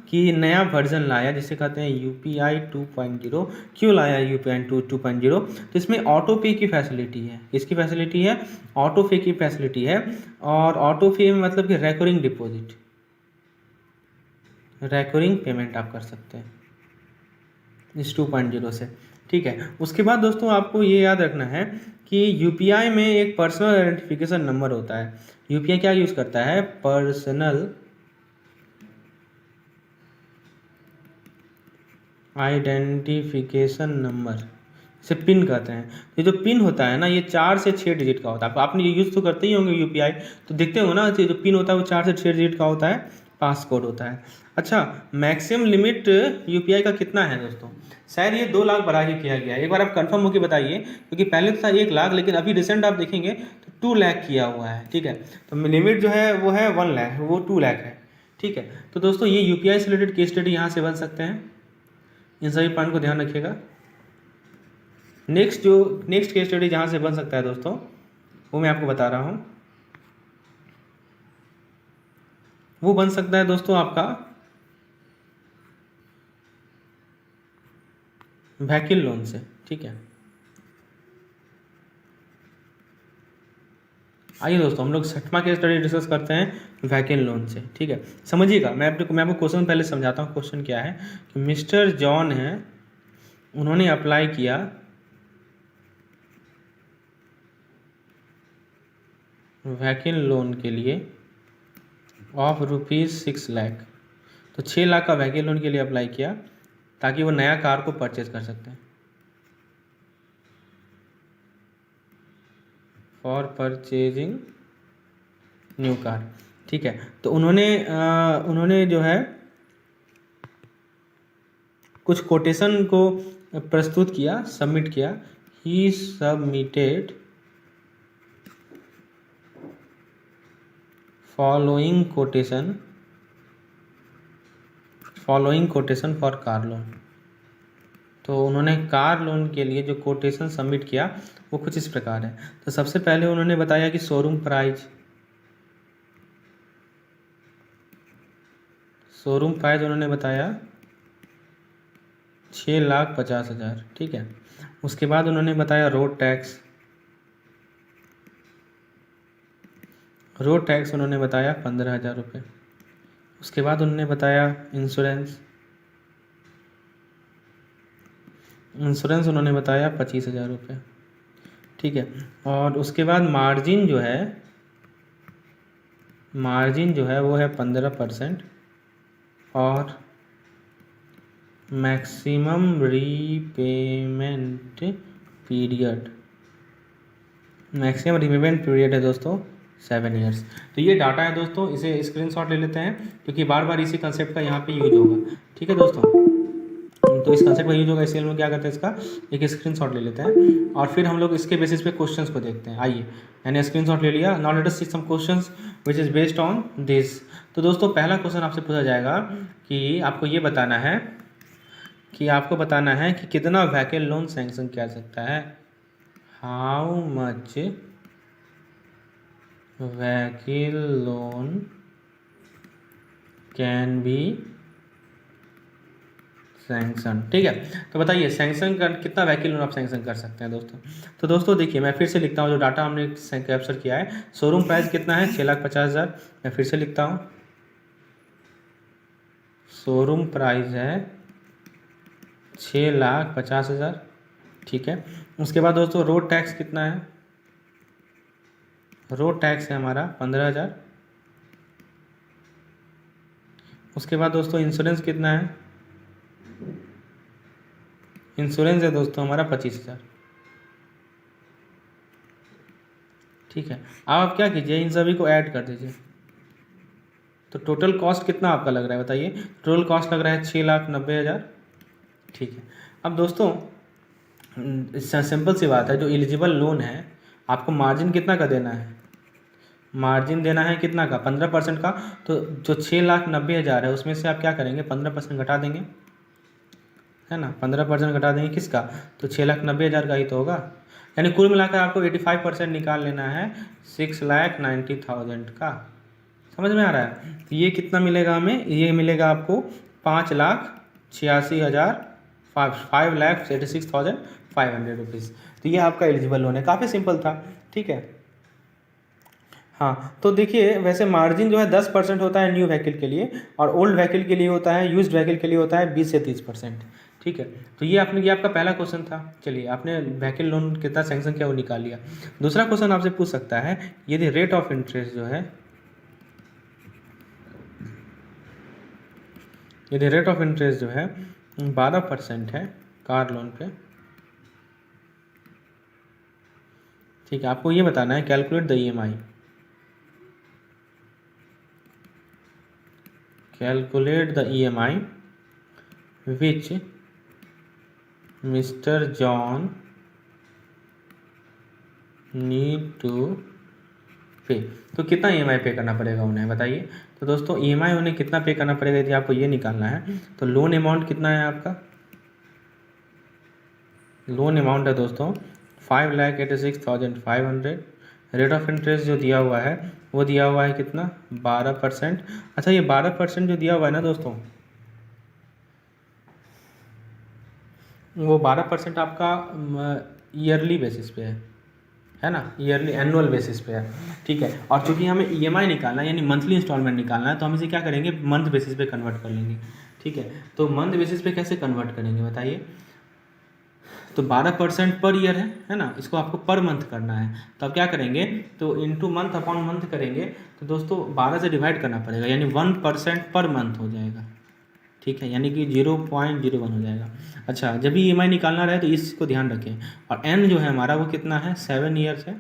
A: कि नया वर्जन लाया जिसे कहते हैं यूपीआई 2.0। क्यों लाया यूपीआई 2.0, तो इसमें ऑटो पे की फैसिलिटी है। इसकी फैसिलिटी है, ऑटो पे की फैसिलिटी है। और ऑटो पे मतलब कि रेकरिंग डिपॉजिट, रेकरिंग पेमेंट आप कर सकते हैं इस 2.0 से, ठीक है। उसके बाद दोस्तों आपको ये याद रखना है कि यूपीआई में एक पर्सनल आइडेंटिफिकेशन नंबर होता है। यूपीआई क्या यूज़ करता है, पर्सनल आइडेंटिफिकेशन नंबर, इसे पिन कहते हैं। ये जो पिन होता है ना, ये 4 से 6 डिजिट का होता है। आपने ये यूज़ तो करते ही होंगे यूपीआई, तो देखते हो ना, जो पिन होता है वो 4 से 6 डिजिट का होता है, पास कोड होता है। अच्छा, मैक्सिमम लिमिट यूपीआई का कितना है दोस्तों, शायद ये 2 लाख बढ़ा के किया गया है। एक बार आप कंफर्म होकर बताइए, क्योंकि पहले तो था 1 लाख, लेकिन अभी रिसेंट आप देखेंगे तो 2 लाख किया हुआ है, ठीक है। तो लिमिट जो है वो है 1 लाख, वो 2 लाख है, ठीक है। तो दोस्तों ये यूपीआई से रिलेटेड केस स्टडी यहाँ से बन सकते हैं, इन सभी पॉइंट को ध्यान रखिएगा। नेक्स्ट केस स्टडी जहाँ से बन सकता है दोस्तों, वो मैं आपको बता रहा हूँ। वो बन सकता है दोस्तों आपका व्हीकल लोन से, ठीक है। आइए दोस्तों हम लोग 6वां केस स्टडी डिस्कस करते हैं व्हीकल लोन से, ठीक है। समझिएगा, मैं आपको क्वेश्चन पहले समझाता हूँ। क्वेश्चन क्या है कि मिस्टर जॉन है, उन्होंने अप्लाई किया व्हीकल लोन के लिए ऑफ ₹6 लाख। तो 6 लाख का व्हीकल लोन के लिए अप्लाई किया ताकि वो नया कार को परचेज कर सकते हैं, फॉर परचेजिंग न्यू कार, ठीक है। तो उन्होंने जो है कुछ कोटेशन को प्रस्तुत किया, सबमिट किया। He submitted following quotation for car loan. तो उन्होंने कार लोन के लिए जो कोटेशन सबमिट किया वो कुछ इस प्रकार है। तो सबसे पहले उन्होंने बताया कि शोरूम प्राइस उन्होंने बताया 6,50,000, ठीक है। उसके बाद उन्होंने बताया रोड रोड टैक्स उन्होंने बताया 15,000 रुपये। उसके बाद उन्होंने बताया इंश्योरेंस उन्होंने बताया 25,000 रुपये। ठीक है, और उसके बाद मार्जिन जो है वो है 15%, और मैक्सिमम रीपेमेंट पीरियड है दोस्तों 7 ईयर्स। तो ये डाटा है दोस्तों, इसे स्क्रीनशॉट ले लेते हैं क्योंकि बार बार इसी कंसेप्ट का यहाँ पे यूज होगा। ठीक है दोस्तों, तो इस कंसेप्ट का यूज होगा, इसलिए हम लोग क्या करते हैं, इसका एक स्क्रीनशॉट ले लेते हैं और फिर हम लोग इसके बेसिस पे क्वेश्चंस को देखते हैं। आइए, मैंने स्क्रीनशॉट ले लिया। Now let us see some questions which is based on this. तो दोस्तों पहला क्वेश्चन आपसे पूछा जाएगा कि आपको ये बताना है कि कितना व्हीकल लोन सैंक्शन किया जा सकता है। How much vehicle loan can be sanction. ठीक है, तो बताइए सैंक्शन कर कितना व्हीकल लोन आप सैंक्शन कर सकते हैं दोस्तों। तो दोस्तों देखिए, मैं फिर से लिखता हूँ जो डाटा हमने कैप्चर किया है। शोरूम प्राइस कितना है, 6,50,000। मैं फिर से लिखता हूँ, शोरूम प्राइस है 6,50,000। ठीक है, उसके बाद दोस्तों रोड टैक्स कितना है, रोड टैक्स है हमारा 15,000। उसके बाद दोस्तों इंश्योरेंस कितना है, इंश्योरेंस है दोस्तों हमारा 25,000। ठीक है, अब आप क्या कीजिए, इन सभी को ऐड कर दीजिए। तो टोटल कॉस्ट कितना आपका लग रहा है बताइए। टोटल कॉस्ट लग रहा है 6,90,000। ठीक है, अब दोस्तों सिंपल सी बात है, जो एलिजिबल लोन है आपको मार्जिन कितना का देना है, मार्जिन देना है कितना का, 15% का। तो जो 6,90,000 है उसमें से आप क्या करेंगे, 15% घटा देंगे, है ना। 15% घटा देंगे किसका, तो 6,90,000 का ही तो होगा। यानी कुल मिलाकर आपको 85% निकाल लेना है 6,90,000 का। समझ में आ रहा है। तो ये कितना मिलेगा हमें, ये मिलेगा आपको 5,86,000 5,86,500 रुपीज़। तो ये आपका एलिजिबल लोन है, काफ़ी सिंपल था। ठीक है, हाँ, तो देखिए वैसे मार्जिन जो है 10% होता है न्यू व्हीकल के लिए, और ओल्ड व्हीकल के लिए होता है, यूज्ड व्हीकल के लिए होता है 20 से 30%। ठीक है, तो ये आपका पहला क्वेश्चन था। चलिए, आपने व्हीकल लोन कितना सैंक्शन किया वो निकाल लिया। दूसरा क्वेश्चन आपसे पूछ सकता है, यदि रेट ऑफ इंटरेस्ट जो है, यदि रेट ऑफ इंटरेस्ट जो है 12% है कार लोन पे। ठीक है, आपको ये बताना है calculate the EMI, calculate the EMI which mister John need to pay. तो कितना EMI पे करना पड़ेगा उन्हें बताइए। तो दोस्तों EMI उन्हें कितना पे करना पड़ेगा यदि आपको ये निकालना है, तो लोन अमाउंट कितना है आपका, लोन अमाउंट है दोस्तों 5,86,500। रेट ऑफ इंटरेस्ट जो दिया हुआ है वो दिया हुआ है कितना, 12%। अच्छा, ये 12% जो दिया हुआ है ना दोस्तों, वो 12% आपका ईयरली बेसिस पे है ना, ईयरली एनुअल बेसिस पे है। ठीक है, और चूंकि हमें EMI निकालना है यानी मंथली इंस्टॉलमेंट निकालना है, तो हम इसे क्या करेंगे, मंथ बेसिस पे कन्वर्ट कर लेंगे। ठीक है, तो मंथ बेसिस पे कैसे कन्वर्ट करेंगे बताइए। तो 12% पर ईयर है ना, इसको आपको पर मंथ करना है। तो आप क्या करेंगे, तो इंटू मंथ अपॉन मंथ करेंगे, तो दोस्तों 12 से डिवाइड करना पड़ेगा, यानी 1% पर मंथ हो जाएगा। ठीक है, यानी कि 0.01 हो जाएगा। अच्छा, जब भी EMI निकालना रहे तो इसको ध्यान रखें। और N जो है हमारा वो कितना है, 7 ईयर्स है।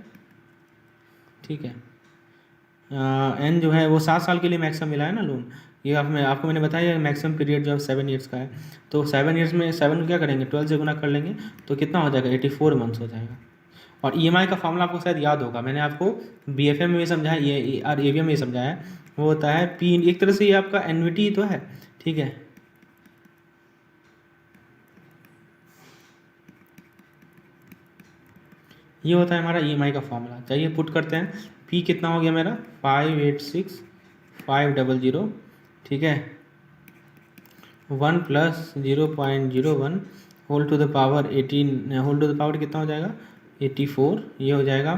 A: ठीक है, N जो है वो 7 साल के लिए मैक्सिमम मिला है ना लोन। ये आपको मैंने बताया मैक्सिमम पीरियड जो है 7 ईयर्स का है। तो 7 ईयर्स में 7 को क्या करेंगे, 12 से गुना कर लेंगे, तो कितना हो जाएगा, 84 मंथ्स हो जाएगा। और EMI का फॉर्मूला आपको शायद याद होगा, मैंने आपको BFM में भी समझाया, ये और AVM में भी समझाया। वो होता है P, एक तरह से ये आपका एन्युटी तो है। ठीक है, ये होता है हमारा EMI का फॉर्मूला। चलिए पुट करते हैं। P कितना हो गया मेरा, 586,500। ठीक है, 1 + 0.01 whole to the power 18, whole to the power कितना हो जाएगा, 84। ये हो जाएगा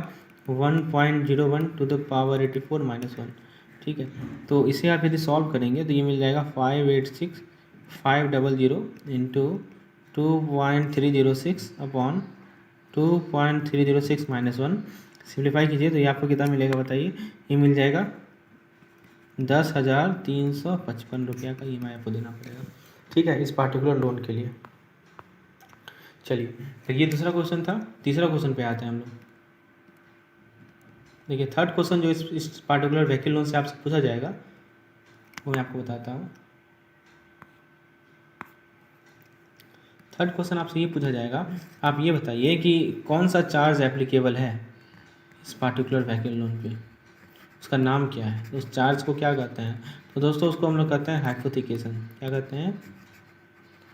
A: 1.01 टू द पावर 84 माइनस 1। ठीक है, तो इसे आप यदि सॉल्व करेंगे तो ये मिल जाएगा 586,500 इंटू 2.306 अपॉन 2.306 माइनस 1। सिंप्लीफाई कीजिए तो ये आपको कितना मिलेगा बताइए। ये मिल जाएगा 10,355 रुपया का EMI आपको देना पड़ेगा। ठीक है, इस पार्टिकुलर लोन के लिए। चलिए, तो ये दूसरा क्वेश्चन था। तीसरा क्वेश्चन पे आते हैं हम लोग। देखिए, थर्ड क्वेश्चन जो इस पार्टिकुलर व्हीकल लोन से आपसे पूछा जाएगा वो मैं आपको बताता हूँ। थर्ड क्वेश्चन आपसे ये पूछा जाएगा, आप ये बताइए कि कौन सा चार्ज एप्लीकेबल है इस पार्टिकुलर व्हीकल लोन पे, उसका नाम क्या है, उस चार्ज को क्या कहते हैं। तो दोस्तों उसको हम लोग कहते हैं हाइपोथिकेशन। क्या कहते हैं?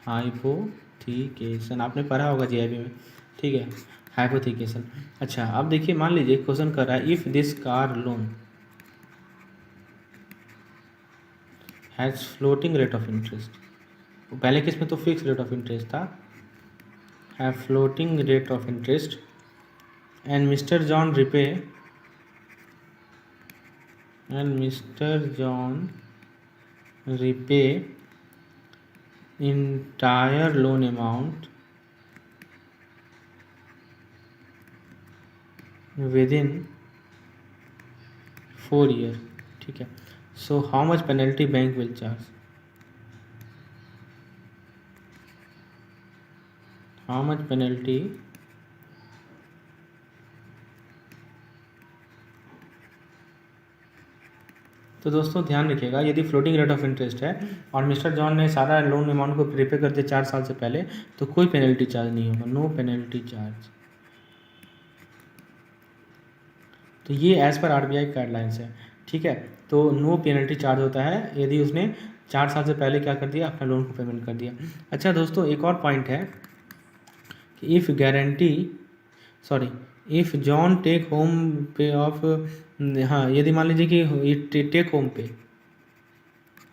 A: हाइपोथिकेशन। आपने पढ़ा होगा GIB में। ठीक है, हाइपोथिकेशन। अच्छा, अब देखिए, मान लीजिए क्वेश्चन कर रहा है if this car loan has floating rate of interest. पहले केस में तो फिक्स रेट ऑफ इंटरेस्ट था, have floating rate of interest and mister John repay entire loan amount within 4 years। ठीक है, so how much penalty bank will charge? How much penalty तो दोस्तों ध्यान रखिएगा, यदि फ्लोटिंग रेट ऑफ इंटरेस्ट है और मिस्टर जॉन ने सारा लोन अमाउंट को प्रीपे कर दिया 4 साल से पहले, तो कोई पेनल्टी चार्ज नहीं होगा, नो पेनल्टी चार्ज। तो ये एज़ पर RBI गाइडलाइंस है। ठीक है, तो नो पेनल्टी चार्ज होता है यदि उसने 4 साल से पहले क्या कर दिया, अपना लोन को पेमेंट कर दिया। अच्छा दोस्तों, एक और पॉइंट है कि इफ़ जॉन टेक होम पे ऑफ, हाँ, यदि मान लीजिए कि टेक होम पे,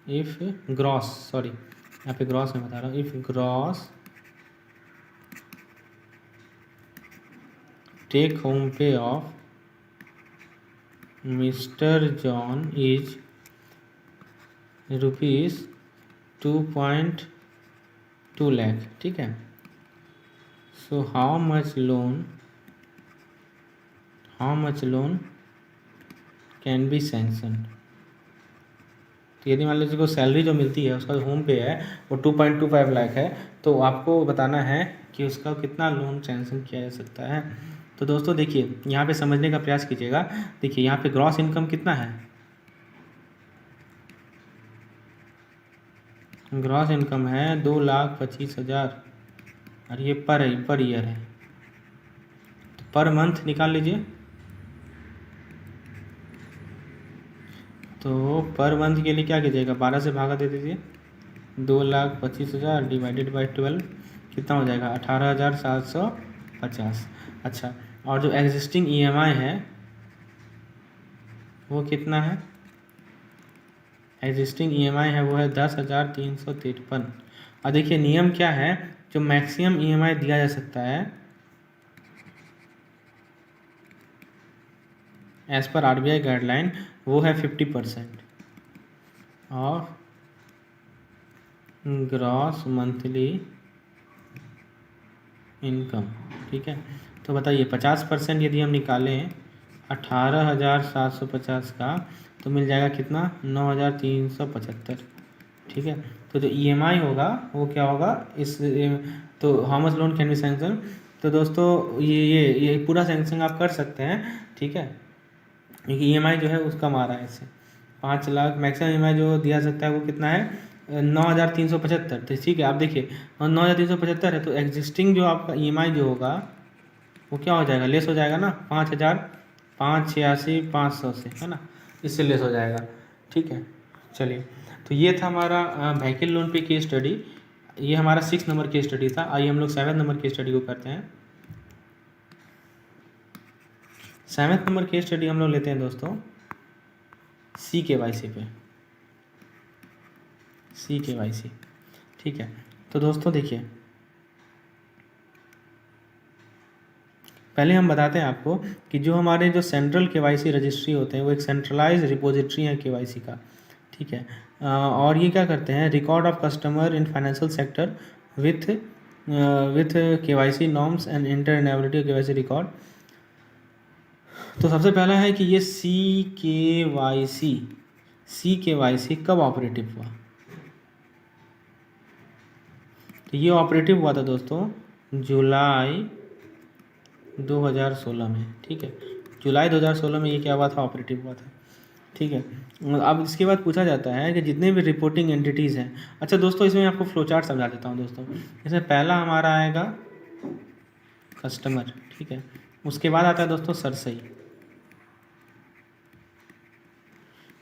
A: इफ़ ग्रॉस, सॉरी यहाँ पे ग्रॉस मैं बता रहा हूँ, इफ़ ग्रॉस टेक होम पे of mister John is ₹2.2 lakh. ठीक है, so how much loan can be sanction. तो यदि मान लीजिए को सैलरी जो मिलती है उसका होम पे है वो 2.25 लाख है, तो आपको बताना है कि उसका कितना लोन सैंक्शन किया जा सकता है। तो दोस्तों देखिए, यहाँ पे समझने का प्रयास कीजिएगा। देखिए यहाँ पे ग्रॉस इनकम कितना है, ग्रॉस इनकम है 2,25,000 और ये पर ईयर है, तो पर मंथ निकाल लीजिए। तो पर मंथ के लिए क्या कीजिएगा, 12 से भागा दे दीजिए। 2,25,000 डिवाइडेड बाई 12 कितना हो जाएगा, 18,750। अच्छा, और जो एग्जिस्टिंग EMI है वो कितना है, एग्जिस्टिंग EMI है वो है 10,353। और देखिए नियम क्या है, जो मैक्सिमम EMI दिया जा सकता है एज़ पर RBI गाइडलाइन वो है 50% ऑफ ग्रॉस मंथली इनकम। ठीक है, तो बताइए 50% यदि हम निकालें 18,750 का, तो मिल जाएगा कितना, 9,375। ठीक है, तो जो EMI होगा वो क्या होगा इस, तो how much loan can be sanction. तो दोस्तों ये पूरा सैंक्शन आप कर सकते हैं। ठीक है, क्योंकि EMI जो है उसका मारा है इससे 5 लाख, मैक्सिमम EMI जो दिया सकता है वो कितना है, 9,375। तो ठीक है, आप देखिए 9,375 है, तो एग्जिस्टिंग जो आपका EMI जो होगा वो क्या हो जाएगा, लेस हो जाएगा ना, 5,586,500 से, है ना, इससे लेस हो जाएगा। ठीक है, चलिए, तो ये था हमारा व्हीकल लोन पे केस स्टडी। ये हमारा 6 नंबर केस स्टडी था। आइए हम लोग 7 नंबर केस स्टडी को करते हैं। 7 नंबर केस स्टडी हम लोग लेते हैं दोस्तों CKYC पे, CKYC। ठीक है, तो दोस्तों देखिए, पहले हम बताते हैं आपको कि जो हमारे जो सेंट्रल केवाईसी रजिस्ट्री होते हैं वो एक सेंट्रलाइज रिपोजिटरी है केवाईसी का, ठीक है। और ये क्या करते हैं, record of customer in financial sector with with KYC norms and interoperability KYC record. तो सबसे पहला है कि ये सी के वाई सी कब ऑपरेटिव हुआ। तो ये ऑपरेटिव हुआ था दोस्तों जुलाई 2016 में, ठीक है। जुलाई 2016 में ये क्या हुआ था, ऑपरेटिव हुआ था, ठीक है। अब इसके बाद पूछा जाता है कि जितने भी रिपोर्टिंग एंटिटीज़ हैं, अच्छा दोस्तों इसमें आपको फ्लो चार्ट समझा देता हूँ दोस्तों। इसमें पहला हमारा आएगा कस्टमर, ठीक है। उसके बाद आता है दोस्तों सरसई,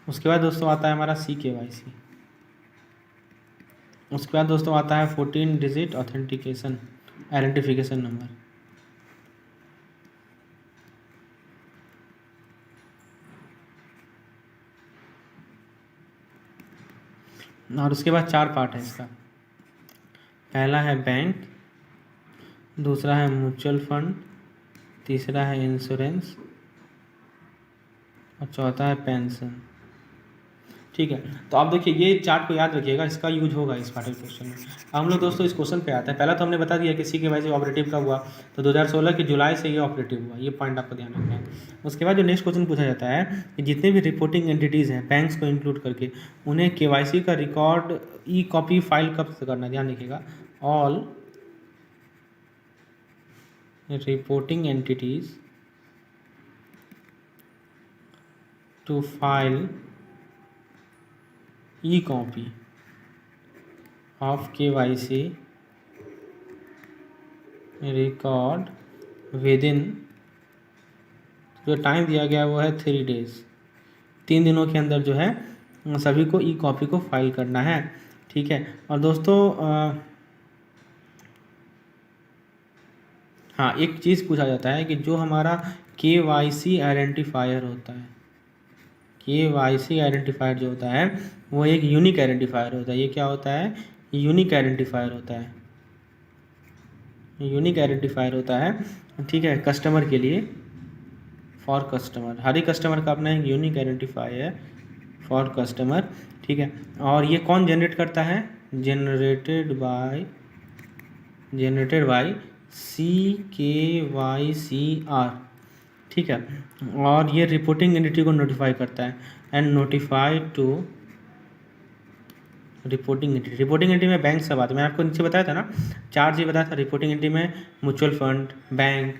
A: उसके बाद दोस्तों आता है हमारा CKYC, उसके बाद दोस्तों आता है 14 डिजिट ऑथेंटिकेशन आइडेंटिफिकेशन नंबर, और उसके बाद 4 पार्ट है इसका। पहला है बैंक, दूसरा है म्यूचुअल फंड, तीसरा है इंश्योरेंस और चौथा है पेंशन, ठीक है। तो आप देखिए ये चार्ट को याद रखिएगा, इसका यूज होगा इस पार्टिकुलर क्वेश्चन में। हम लोग दोस्तों इस क्वेश्चन पे आते हैं। पहला तो हमने बता दिया कि CKYC ऑपरेटिव कब हुआ, तो 2016 के जुलाई से ये ऑपरेटिव हुआ, ये पॉइंट आपको ध्यान रखना है। उसके बाद जो नेक्स्ट क्वेश्चन पूछा जाता है कि जितने भी रिपोर्टिंग एंटिटीज़ हैं बैंक्स को इंक्लूड करके, उन्हें KYC का रिकॉर्ड ई कॉपी फाइल कब से करना है, ध्यान रखिएगा। All reporting entities to file e-copy of KYC record within, जो टाइम दिया गया वो है 3 डेज, 3 दिनों के अंदर जो है सभी को ई-कॉपी को फाइल करना है, ठीक है। और दोस्तों हाँ एक चीज़ पूछा जाता है कि जो हमारा KYC आइडेंटिफायर होता है, KYC आइडेंटिफायर जो होता है वो एक यूनिक आइडेंटिफायर होता है। ये क्या होता है, यूनिक आइडेंटिफायर होता है, यूनिक आइडेंटिफायर होता है, ठीक है, कस्टमर के लिए, फॉर कस्टमर। हर एक कस्टमर का अपना एक यूनिक आइडेंटिफायर है फॉर कस्टमर, ठीक है। और ये कौन जनरेट करता है, जनरेटेड बाय CKYCR, ठीक है। और ये रिपोर्टिंग एंटिटी को नोटिफाई करता है and notify to reporting entity. Reporting entity में बैंक सब आते हैं, मैं आपको नीचे बताया था ना, 4 चीज़ बताया था रिपोर्टिंग एंटिटी में, म्यूचुअल फंड, बैंक,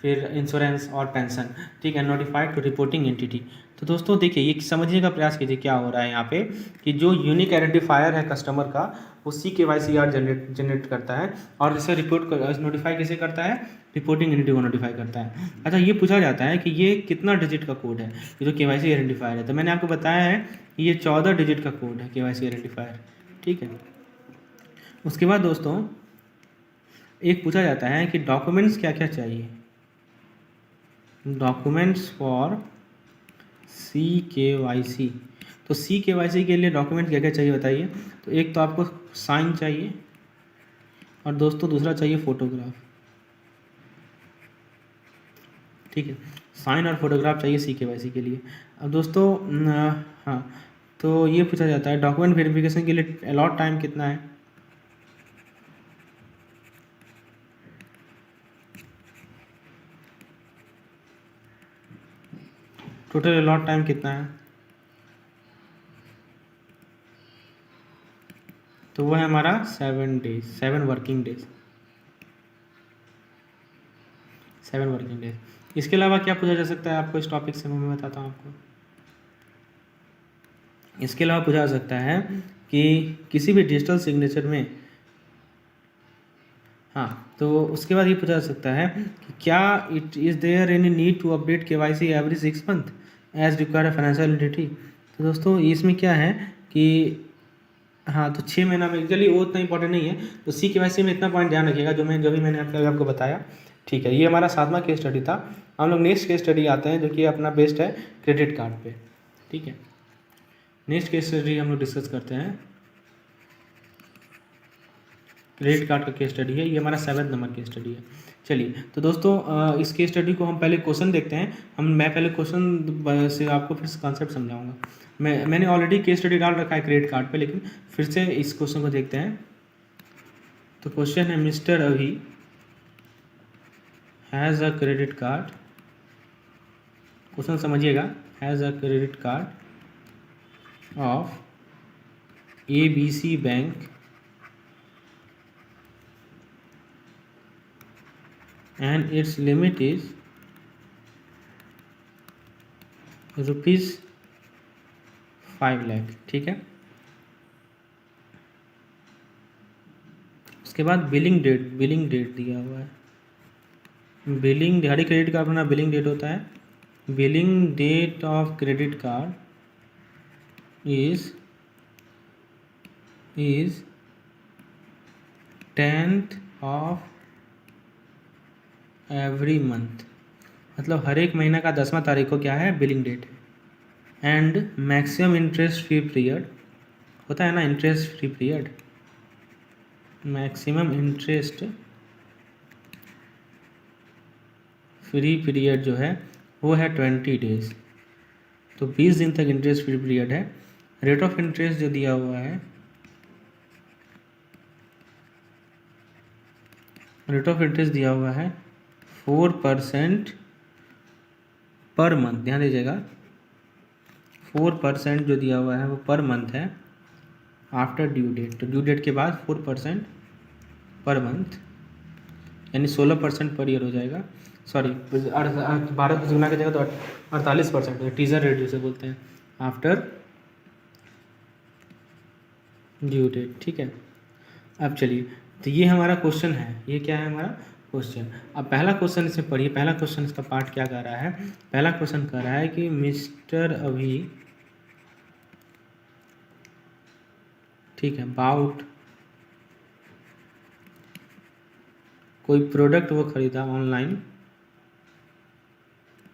A: फिर इंश्योरेंस और पेंशन, ठीक है। Notified to reporting entity. तो दोस्तों देखिए ये समझने का प्रयास कीजिए क्या हो रहा है यहाँ पे, कि जो यूनिक आइडेंटिफायर है कस्टमर का वो CKYCR जनरेट करता है और इसे नोटिफाई किसे करता है, रिपोर्टिंग एंटिटी को नोटिफाई करता है। अच्छा ये पूछा जाता है कि ये कितना डिजिट का कोड है, ये जो KYC आइडेंटिफायर है, तो मैंने आपको बताया है कि ये 14 डिजिट का कोड है KYC आइडेंटिफायर, ठीक है। उसके बाद दोस्तों एक पूछा जाता है कि डॉक्यूमेंट्स क्या क्या चाहिए, डॉक्यूमेंट्स फॉर CKYC। तो CKYC के लिए डॉक्यूमेंट क्या क्या चाहिए बताइए। तो एक तो आपको साइन चाहिए और दोस्तों दूसरा चाहिए फोटोग्राफ, ठीक है। साइन और फोटोग्राफ चाहिए CKYC के लिए। अब दोस्तों हाँ तो ये पूछा जाता है डॉक्यूमेंट वेरिफिकेशन के लिए अलॉट टाइम कितना है, टोटल अलॉट टाइम कितना है, तो वो है हमारा 7 days, 7 working days, 7 working days. इसके अलावा क्या पूछा जा सकता है आपको इस टॉपिक से, मैं बताता हूँ आपको। इसके अलावा पूछा जा सकता है कि किसी भी डिजिटल सिग्नेचर में, हाँ तो उसके बाद ये पूछा जा सकता है कि क्या it is there any need to update KYC every 6 month as required financial entity. तो दोस्तों इसमें क्या है कि हाँ तो 6 महीना में, चलिए वो उतना इंपॉर्टेंट नहीं है। तो CKYC में इतना पॉइंट ध्यान रखिएगा जो भी मैंने आपको बताया, ठीक है। ये हमारा 7वां केस स्टडी था। हम लोग नेक्स्ट केस स्टडी आते हैं जो कि अपना बेस्ड है क्रेडिट कार्ड पे, ठीक है। नेक्स्ट केस स्टडी हम लोग डिस्कस करते हैं, क्रेडिट कार्ड का केस स्टडी है, ये हमारा 7 नंबर केस स्टडी है, चलिए तो दोस्तों इस केस स्टडी को हम पहले क्वेश्चन देखते हैं। मैं पहले क्वेश्चन से आपको फिर कॉन्सेप्ट समझाऊंगा। मैंने ऑलरेडी केस स्टडी डाल रखा है क्रेडिट कार्ड पे, लेकिन फिर से इस क्वेश्चन को देखते हैं। तो क्वेश्चन है mister Abhi has a credit card, question समझिएगा, has a credit card of ABC bank and its limit is ₹5 lakh. ठीक है, उसके बाद बिलिंग डेट दिया हुआ है। बिलिंग, हर एक क्रेडिट कार्ड अपना बिलिंग डेट होता है। Billing date of credit card is 10th ऑफ एवरी मंथ, मतलब हर एक महीना का 10वां तारीख को क्या है, बिलिंग डेट है। And maximum interest free period होता है ना, interest free period, maximum interest free period जो है वो है 20 डेज, तो 20 दिन तक इंटरेस्ट फ्री पीरियड है। रेट ऑफ इंटरेस्ट जो दिया हुआ है, रेट ऑफ इंटरेस्ट दिया हुआ है 4% पर मंथ, ध्यान दीजिएगा 4% जो दिया हुआ है वो पर मंथ है आफ्टर ड्यू डेट, तो ड्यू डेट के बाद 4% पर मंथ, यानी 16% पर ईयर हो जाएगा। सॉरी 12 से गुना कीजिएगा तो 48%, टीजर रेट जिसे बोलते हैं, आफ्टर ड्यू डेट। ठीक है, अब चलिए, तो ये हमारा क्वेश्चन है, ये क्या है हमारा क्वेश्चन। अब पहला क्वेश्चन इसे पढ़िए, पहला क्वेश्चन इसका पार्ट क्या कर रहा है। पहला क्वेश्चन कर रहा है कि मिस्टर अभी, ठीक है, अबाउट कोई प्रोडक्ट वो खरीदा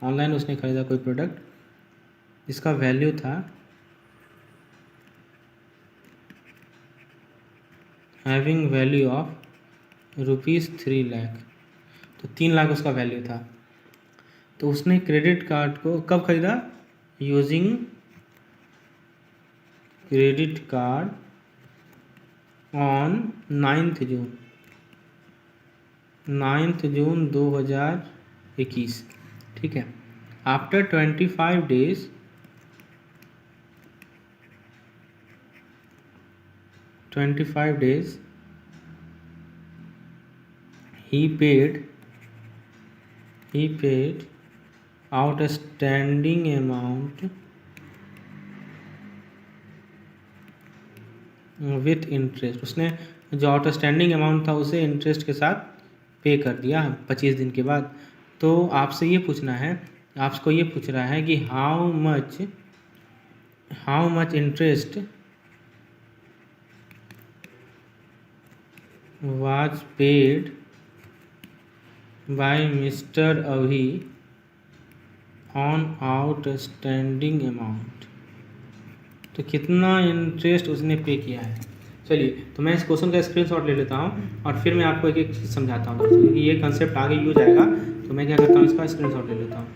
A: ऑनलाइन उसने खरीदा कोई प्रोडक्ट, जिसका वैल्यू था हैविंग वैल्यू ऑफ ₹3 लाख, तो 3 लाख उसका वैल्यू था। तो उसने क्रेडिट कार्ड को कब खरीदा, यूजिंग क्रेडिट कार्ड ऑन 9 जून 2021। ठीक है, after 25 days he paid outstanding amount with interest, उसने जो आउटस्टैंडिंग अमाउंट था उसे इंटरेस्ट के साथ पे कर दिया 25 दिन के बाद। तो आपसे ये पूछना है, आपको ये पूछ रहा है कि how much interest was paid by Mr. Avi on outstanding amount, तो कितना इंटरेस्ट उसने पे किया है। चलिए, तो मैं इस क्वेश्चन का स्क्रीनशॉट ले लेता हूँ और फिर मैं आपको एक एक चीज़ समझाता हूँ दोस्तों, क्योंकि ये कंसेप्ट आगे यूज आएगा। तो मैं क्या करता हूँ, इसका स्क्रीनशॉट ले लेता हूँ।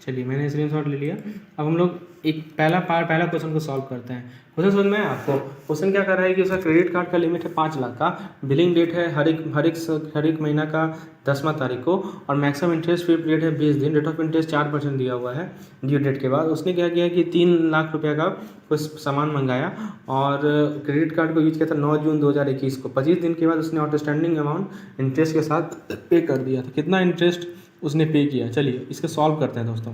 A: चलिए, मैंने स्क्रीनशॉट ले लिया। अब हम लोग एक पहला क्वेश्चन को सॉल्व करते हैं। क्वेश्चन समझ में आया आपको? क्वेश्चन क्या कर रहा है कि उसका क्रेडिट कार्ड का लिमिट है 5 लाख का, बिलिंग डेट है हर एक महीना का 10वां तारीख को, और मैक्सिमम इंटरेस्ट फ्री पीरियड है 20 दिन, रेट ऑफ इंटरेस्ट 4% दिया हुआ है ड्यू डेट के बाद। उसने क्या किया कि 3 लाख रुपये का कुछ सामान मंगाया और क्रेडिट कार्ड को यूज किया था 9 जून 2021 को। 25 दिन के बाद उसने आउटस्टैंडिंग अमाउंट इंटरेस्ट के साथ पे कर दिया। तो कितना इंटरेस्ट उसने पे किया, चलिए इसके सॉल्व करते हैं दोस्तों।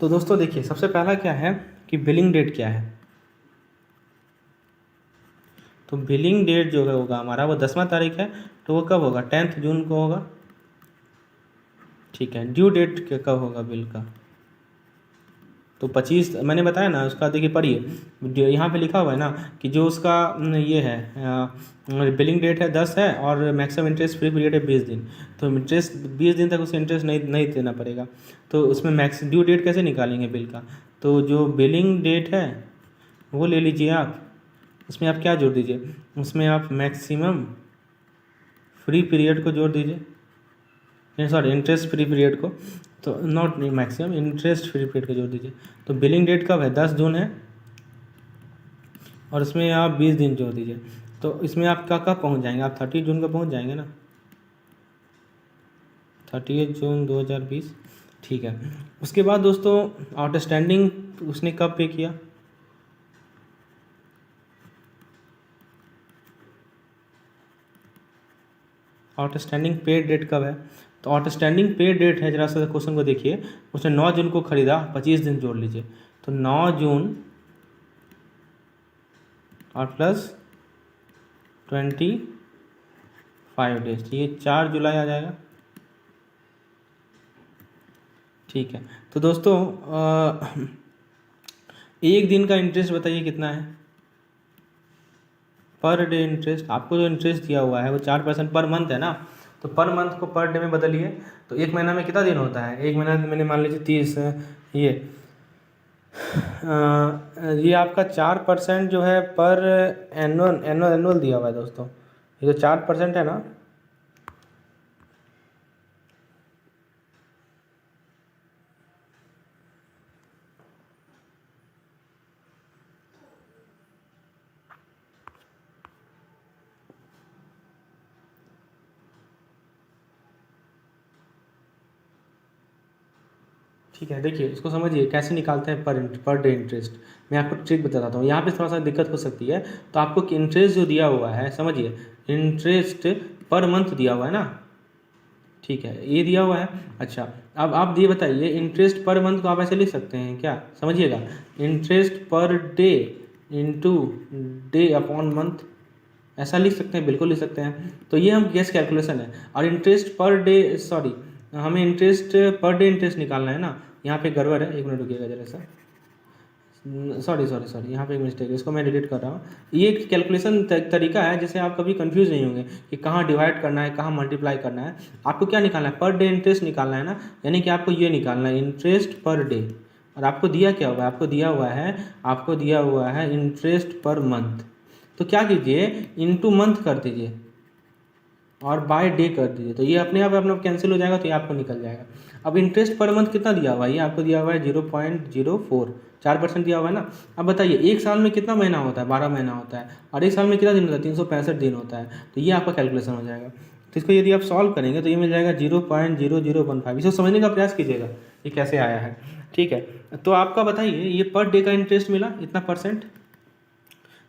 A: तो दोस्तों देखिए, सबसे पहला क्या है कि बिलिंग डेट क्या है। तो बिलिंग डेट जो होगा हमारा वो 10वां तारीख है, तो वो कब होगा, 10 जून को होगा। ठीक है, ड्यू डेट कब होगा बिल का, तो 25 मैंने बताया ना उसका, देखिए पढ़िए यहाँ पे लिखा हुआ है ना कि जो उसका ये है बिलिंग डेट है 10 है और मैक्सिमम इंटरेस्ट फ्री पीरियड है 20 दिन। तो इंटरेस्ट 20 दिन तक उसे इंटरेस्ट नहीं देना पड़ेगा। तो उसमें मैक्स ड्यू डेट कैसे निकालेंगे बिल का? तो जो बिलिंग डेट है वो ले लीजिए आप, उसमें आप क्या जोड़ दीजिए, उसमें आप मैक्सिमम फ्री पीरियड को जोड़ दीजिए, सॉरी इंटरेस्ट फ्री पीरियड को, तो not maximum, interest free period को जोड़ दीजिए। तो बिलिंग डेट कब है? 10 जून है और इसमें आप 20 दिन जोड़ दीजिए। तो इसमें आप कब पहुंच जाएंगे? आप 30 जून को पहुंच जाएंगे ना, 30 जून 2020। ठीक है। उसके बाद दोस्तों आउटस्टैंडिंग उसने कब पे किया? आउटस्टैंडिंग पे डेट कब है? तो आउटस्टैंडिंग पे डेट है, जरा सा क्वेश्चन को देखिए, उसने 9 जून को खरीदा, 25 दिन जोड़ लीजिए। तो 9 जून और प्लस 25 डेज, ये 4 जुलाई आ जाएगा। ठीक है। तो दोस्तों एक दिन का इंटरेस्ट बताइए कितना है? पर डे इंटरेस्ट, आपको जो इंटरेस्ट दिया हुआ है वो 4% पर मंथ है ना, तो पर मंथ को पर डे में बदलिए। तो एक महीना में कितना दिन होता है? एक महीना मैंने मान लीजिए 30, ये आपका 4% जो है पर एनुअल दिया हुआ है दोस्तों। ये जो 4% है ना, ठीक है, देखिए इसको समझिए कैसे निकालते हैं पर डे इंटरेस्ट। मैं आपको ट्रिक बताता हूँ, यहाँ पे थोड़ा सा दिक्कत हो सकती है। तो आपको इंटरेस्ट जो दिया हुआ है, समझिए इंटरेस्ट पर मंथ दिया हुआ है ना, ठीक है, ये दिया हुआ है। अच्छा, अब आप ये बताइए इंटरेस्ट पर मंथ को आप ऐसे लिख सकते हैं क्या? समझिएगा, interest per day into day upon month, ऐसा लिख सकते हैं, बिल्कुल लिख सकते हैं। तो ये हम गेस कैलकुलेशन है। और इंटरेस्ट पर डे, सॉरी, हमें इंटरेस्ट पर डे इंटरेस्ट निकालना है ना, यहाँ पे गड़बड़ है, एक मिनट रुकिएगा जरा सा, सॉरी यहाँ पे एक मिस्टेक है, इसको मैं डिलीट कर रहा हूँ। ये एक कैलकुलेशन तरीका है जिससे आप कभी कंफ्यूज नहीं होंगे कि कहाँ डिवाइड करना है, कहाँ मल्टीप्लाई करना है। आपको क्या निकालना है? पर डे इंटरेस्ट निकालना है ना, यानी कि आपको ये निकालना है इंटरेस्ट पर डे। और आपको दिया क्या हुआ है? आपको दिया हुआ है इंटरेस्ट पर मंथ। तो क्या कीजिए, इंटू मंथ कर दीजिए और बाय डे कर दीजिए, तो ये अपने आप अपना कैंसिल हो जाएगा, तो ये आपको निकल जाएगा। अब इंटरेस्ट पर मंथ कितना दिया हुआ है? ये आपको दिया हुआ है 0.04, 4% दिया हुआ है ना। अब बताइए एक साल में कितना महीना होता है? 12 महीना होता है। और एक साल में कितना दिन होता है? 365 दिन होता है। तो ये आपका कैलकुलेशन हो जाएगा। तो इसको यदि आप सॉल्व करेंगे तो ये मिल जाएगा 0.0015। इसको समझने का प्रयास कीजिएगा ये कैसे आया है। ठीक है, तो आपका बताइए ये पर डे का इंटरेस्ट मिला इतना परसेंट,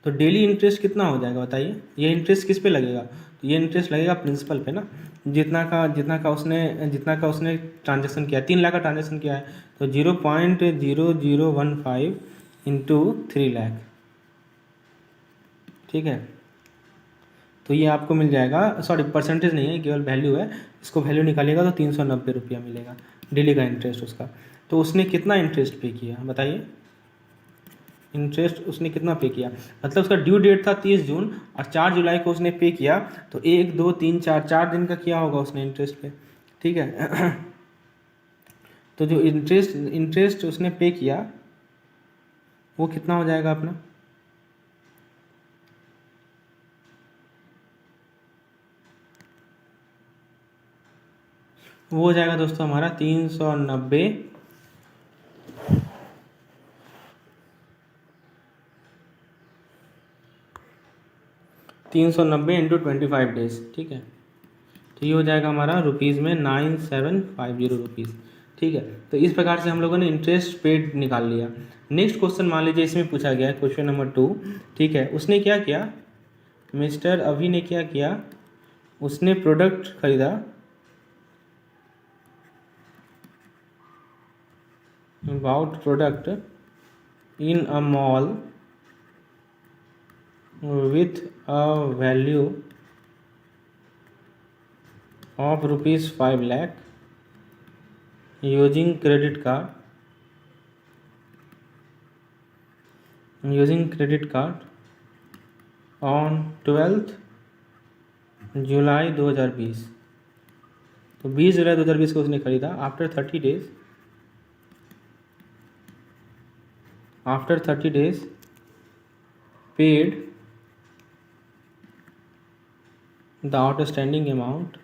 A: तो डेली इंटरेस्ट कितना हो जाएगा बताइए? ये इंटरेस्ट किस पे लगेगा? तो ये इंटरेस्ट लगेगा प्रिंसिपल पे ना, जितना का उसने ट्रांजेक्शन किया, 3 लाख का ट्रांजेक्शन किया है, तो 0.0015 इंटू 3 लाख। ठीक है, तो ये आपको मिल जाएगा, सॉरी परसेंटेज नहीं है, केवल वैल्यू है, इसको वैल्यू निकालिएगा तो 390 रुपया मिलेगा डेली का इंटरेस्ट उसका। तो उसने कितना इंटरेस्ट पे किया बताइए? इंटरेस्ट उसने कितना पे किया, मतलब उसका ड्यू डेट था 30 जून और 4 जुलाई को उसने पे किया, तो 1 2 3 4 दिन का किया होगा उसने इंटरेस्ट पे। ठीक है तो जो इंटरेस्ट उसने पे किया वो कितना हो जाएगा अपना? वो हो जाएगा दोस्तों हमारा 390 इंटू 25 डेज। ठीक है, तो ये हो जाएगा हमारा रुपीज़ में 9750 रुपीज़। ठीक है, तो इस प्रकार से हम लोगों ने इंटरेस्ट पेड निकाल लिया। नेक्स्ट क्वेश्चन मान लीजिए इसमें पूछा गया है क्वेश्चन नंबर 2। ठीक है, उसने क्या किया, मिस्टर अभी ने क्या किया, उसने प्रोडक्ट खरीदा, bought product in a mall with a value of rupees 5 lakh using credit card using credit card on 12 जुलाई 2020। तो 20 जुलाई 2020 को उसने खरीदा। After 30 days paid the outstanding amount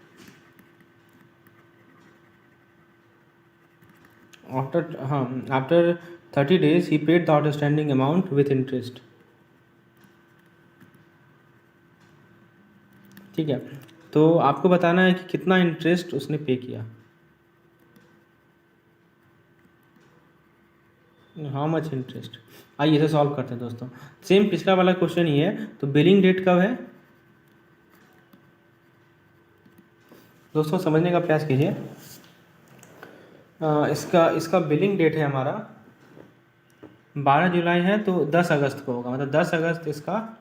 A: after 30 days he paid the outstanding amount with interest। ठीक है, तो आपको बताना है कि कितना इंटरेस्ट उसने पे किया। How much interest. आइए इसे सॉल्व करते हैं दोस्तों। सेम पिछला वाला क्वेश्चन ही है। तो बिलिंग डेट कब है दोस्तों, समझने का प्रयास कीजिए। इसका बिलिंग डेट है हमारा 12 जुलाई है, तो 10 अगस्त को होगा, मतलब 10 अगस्त इसका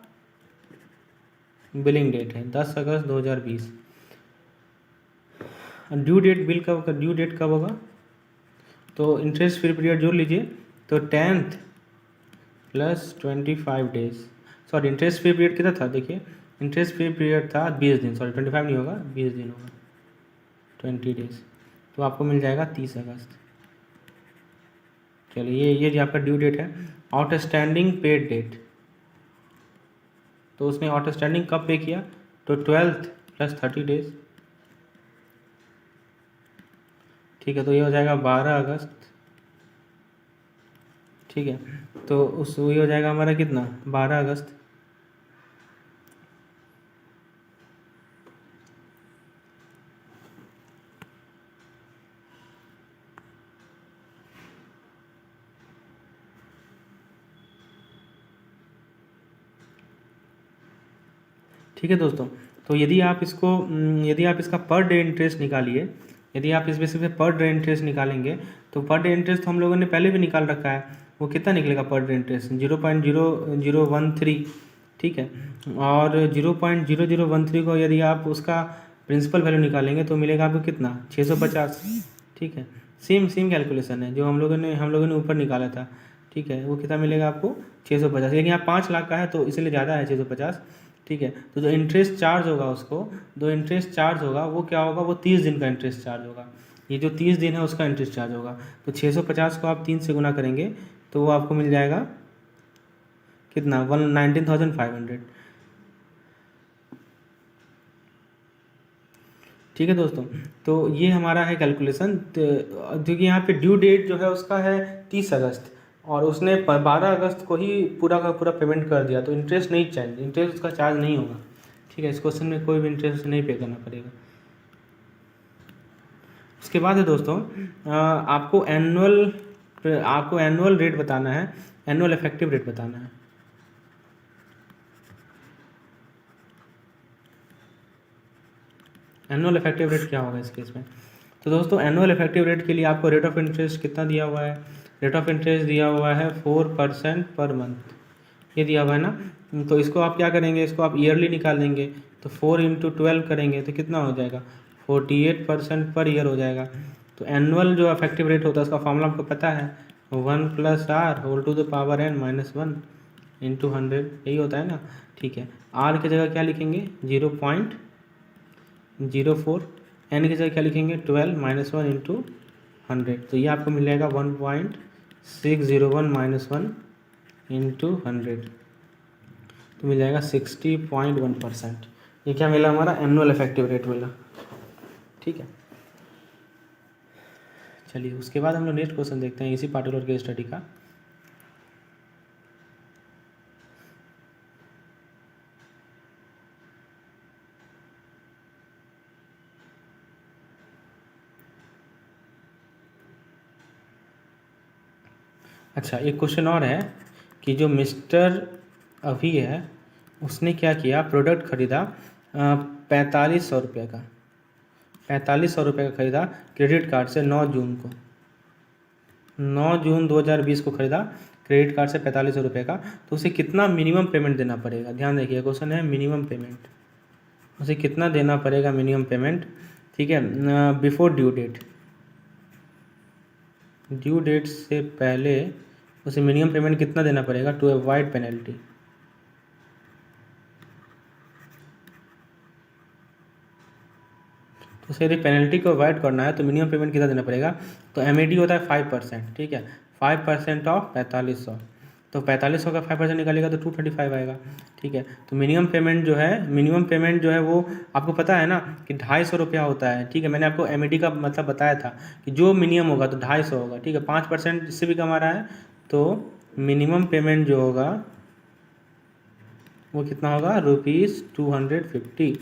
A: बिलिंग डेट है, 10 अगस्त 2020। ड्यू डेट ड्यू डेट कब होगा, तो इंटरेस्ट फ्री पीरियड जोड़ लीजिए। तो 10th plus 25 days, sorry interest free period कितना था, देखिए इंटरेस्ट फ्री पीरियड था 20 दिन, सॉरी 25 नहीं होगा, 20 दिन होगा, 20 डेज। तो आपको मिल जाएगा 30 अगस्त। चलिए ये जो आपका ड्यू डेट है। आउटस्टैंडिंग पेड डेट, तो उसने आउटस्टैंडिंग कब पे किया, तो 12th प्लस 30 डेज। ठीक है, तो ये हो जाएगा 12 अगस्त। ठीक है, तो उस ये हो जाएगा हमारा कितना, 12 अगस्त। ठीक है दोस्तों, तो यदि आप इसका पर डे इंटरेस्ट निकालिए, यदि आप इस बेसिस पे पर डे इंटरेस्ट निकालेंगे, तो पर डे इंटरेस्ट हम लोगों ने पहले भी निकाल रखा है। वो कितना निकलेगा पर डे इंटरेस्ट, 0.0013। ठीक है, और 0.0013 को यदि आप उसका प्रिंसिपल वैल्यू निकालेंगे तो मिलेगा आपको कितना, 650। ठीक है, सेम कैलकुलेशन है जो हम लोगों ने ऊपर निकाला था। ठीक है, वो कितना मिलेगा आपको, 650। लेकिन यहाँ 5 लाख का है तो इसलिए ज़्यादा है 650। ठीक है, तो जो इंटरेस्ट चार्ज होगा वो क्या होगा, वो 30 दिन का इंटरेस्ट चार्ज होगा। ये जो 30 दिन है उसका इंटरेस्ट चार्ज होगा। तो 650 को आप 3 से गुना करेंगे तो वो आपको मिल जाएगा कितना, 19,500। ठीक है दोस्तों, तो ये हमारा है कैलकुलेशन। क्योंकि यहाँ पे ड्यू डेट जो है उसका है 30 अगस्त, और उसने 12 अगस्त को ही पूरा का पूरा पेमेंट कर दिया, तो इंटरेस्ट उसका चार्ज नहीं होगा। ठीक है, इस क्वेश्चन में कोई भी इंटरेस्ट नहीं पे करना पड़ेगा। उसके बाद है दोस्तों, आपको एनुअल रेट बताना है, एनुअल इफेक्टिव रेट बताना है। एनुअल इफेक्टिव रेट क्या होगा इस केस में, तो दोस्तों एनुअल इफेक्टिव रेट के लिए आपको रेट ऑफ इंटरेस्ट कितना दिया हुआ है, रेट ऑफ इंटरेस्ट दिया हुआ है 4% पर मंथ, ये दिया हुआ है ना। तो इसको आप क्या करेंगे, इसको आप ईयरली निकाल देंगे, तो 4 × 12 करेंगे तो कितना हो जाएगा, 48% पर ईयर हो जाएगा। तो एनुअल जो इफेक्टिव रेट होता है उसका फॉर्मूला आपको पता है, 1+r⁴ -1 × 100, यही होता है ना। ठीक है, r की जगह क्या लिखेंगे, 0.04, n की जगह क्या लिखेंगे, 12 -1 × 100। तो ये आपको मिल जाएगा 1.601 -1 × 100, तो मिल जाएगा 60.1%। ये क्या मिला, हमारा एनुअल इफेक्टिव रेट मिला। ठीक है, चलिए उसके बाद हम लोग नेक्स्ट क्वेश्चन देखते हैं इसी पार्टिकुलर केस स्टडी का। अच्छा, एक क्वेश्चन और है कि जो मिस्टर अभी है उसने क्या किया, प्रोडक्ट खरीदा 4500 रुपये का, 4500 रुपये का खरीदा क्रेडिट कार्ड से 9 जून को, 9 जून 2020 को खरीदा क्रेडिट कार्ड से 4500 रुपये का। तो उसे कितना मिनिमम पेमेंट देना पड़ेगा, ध्यान देखिए क्वेश्चन है मिनिमम पेमेंट, उसे कितना देना पड़ेगा मिनिमम पेमेंट। ठीक है, बिफोर ड्यू डेट से पहले उसे मिनिमम पेमेंट कितना देना पड़ेगा टू अवॉइड पेनल्टी। तो उसे यदि पेनल्टी को अवॉइड करना है तो मिनिमम पेमेंट कितना देना पड़ेगा। तो MAD होता है 5%, ठीक है, 5% ऑफ 4500, तो 4500 का 5% निकालेगा तो 235 आएगा, ठीक है। तो मिनिमम पेमेंट जो है वो आपको पता है ना कि 250 रुपया होता है, ठीक है। मैंने आपको MAD का मतलब बताया था कि जो मिनिमम होगा तो 250 होगा, ठीक है। 5% इससे भी कम आ रहा है तो मिनिमम पेमेंट जो होगा वो कितना होगा ₹250,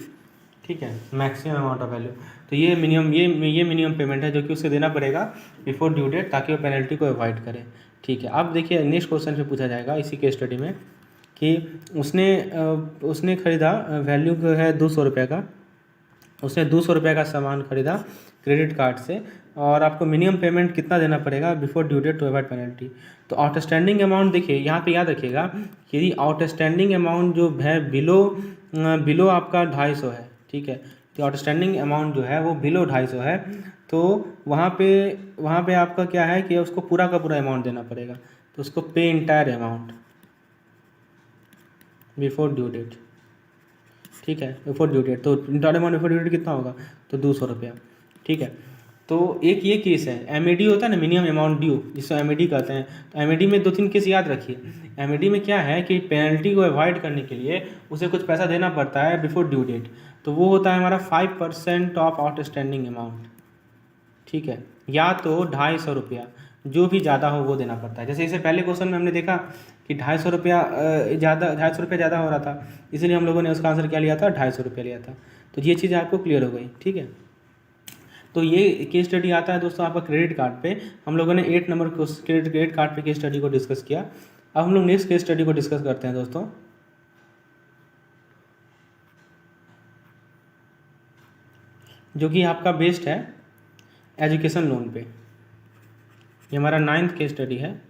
A: ठीक है, मैक्सिमम अमाउंट ऑफ वैल्यू। तो ये मिनिमम पेमेंट है जो कि उसे देना पड़ेगा बिफोर ड्यू डेट, ताकि वो पेनल्टी को अवॉइड करे, ठीक है। अब देखिए नेक्स्ट क्वेश्चन पे पूछा जाएगा इसी केस स्टडी में कि उसने खरीदा, वैल्यू है 200 रुपये का, उसने 200 रुपये का सामान खरीदा क्रेडिट कार्ड से, और आपको मिनिमम पेमेंट कितना देना पड़ेगा before due date to avoid penalty. तो आउटस्टैंडिंग अमाउंट देखिए यहाँ पे याद रखिएगा कि यदि आउटस्टैंडिंग अमाउंट जो है बिलो आपका 250 है, ठीक है। तो आउटस्टैंडिंग अमाउंट जो है वो बिलो 250 है, तो वहाँ पे आपका क्या है कि उसको पूरा का पूरा अमाउंट देना पड़ेगा। तो उसको pay entire amount before due date, ठीक है, बिफोर ड्यू डेट। तो entire amount before due date कितना होगा तो 200 रुपया, ठीक है। तो एक ये केस है, MAD होता है ना मिनिमम अमाउंट ड्यू, जिसको MAD कहते हैं। तो MAD में 2-3 केस याद रखिए। MAD में क्या है कि पेनल्टी को अवॉइड करने के लिए उसे कुछ पैसा देना पड़ता है बिफोर ड्यू डेट, तो वो होता है हमारा 5% ऑफ आउटस्टैंडिंग अमाउंट, ठीक है, या तो 250 रुपया, जो भी ज़्यादा हो वो देना पड़ता है। जैसे इसे पहले क्वेश्चन में हमने देखा कि 250 रुपया ज़्यादा, 250 रुपया ज़्यादा हो रहा था, इसलिए हम लोगों ने उसका आंसर क्या लिया था 250 रुपया लिया था। तो ये चीज़ आपको क्लियर हो गई, ठीक है। तो ये केस स्टडी आता है दोस्तों आपका क्रेडिट कार्ड पे। हम लोगों ने 8 नंबर क्रेडिट कार्ड पे केस स्टडी को डिस्कस किया। अब हम लोग नेक्स्ट केस स्टडी को डिस्कस करते हैं दोस्तों, जो कि आपका बेस्ड है एजुकेशन लोन पे। ये हमारा 9th केस स्टडी है।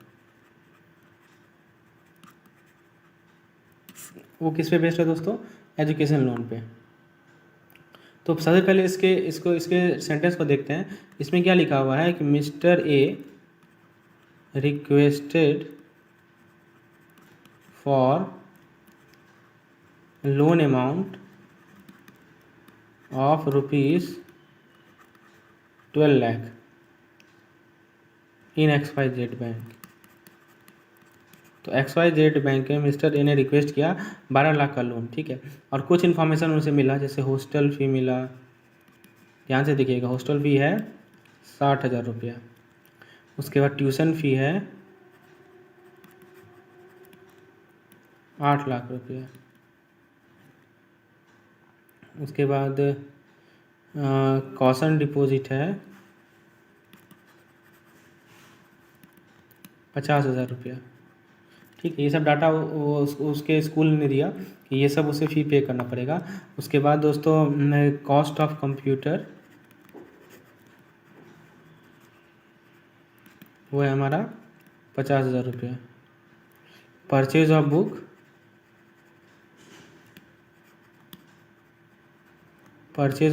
A: वो किस पे बेस्ड है दोस्तों, एजुकेशन लोन पे। तो सबसे पहले इसके सेंटेंस को देखते हैं। इसमें क्या लिखा हुआ है कि mister A requested for loan amount of ₹12 lakh in XYZ bank. तो XYZ बैंक में मिस्टर ए ने रिक्वेस्ट किया 12 लाख का लोन, ठीक है। और कुछ इन्फॉर्मेशन उनसे मिला, जैसे हॉस्टल फ़ी मिला, ध्यान से देखिएगा, हॉस्टल फ़ी है 60,000 रुपया। उसके बाद ट्यूशन फ़ी है 8 लाख रुपया। उसके बाद कॉशन डिपॉजिट है 50,000 रुपया, ठीक है। ये सब डाटा उसके स्कूल ने दिया कि ये सब उसे फ़ी पे करना पड़ेगा। उसके बाद दोस्तों कॉस्ट ऑफ कंप्यूटर वो है हमारा 50,000 रुपया। परचेज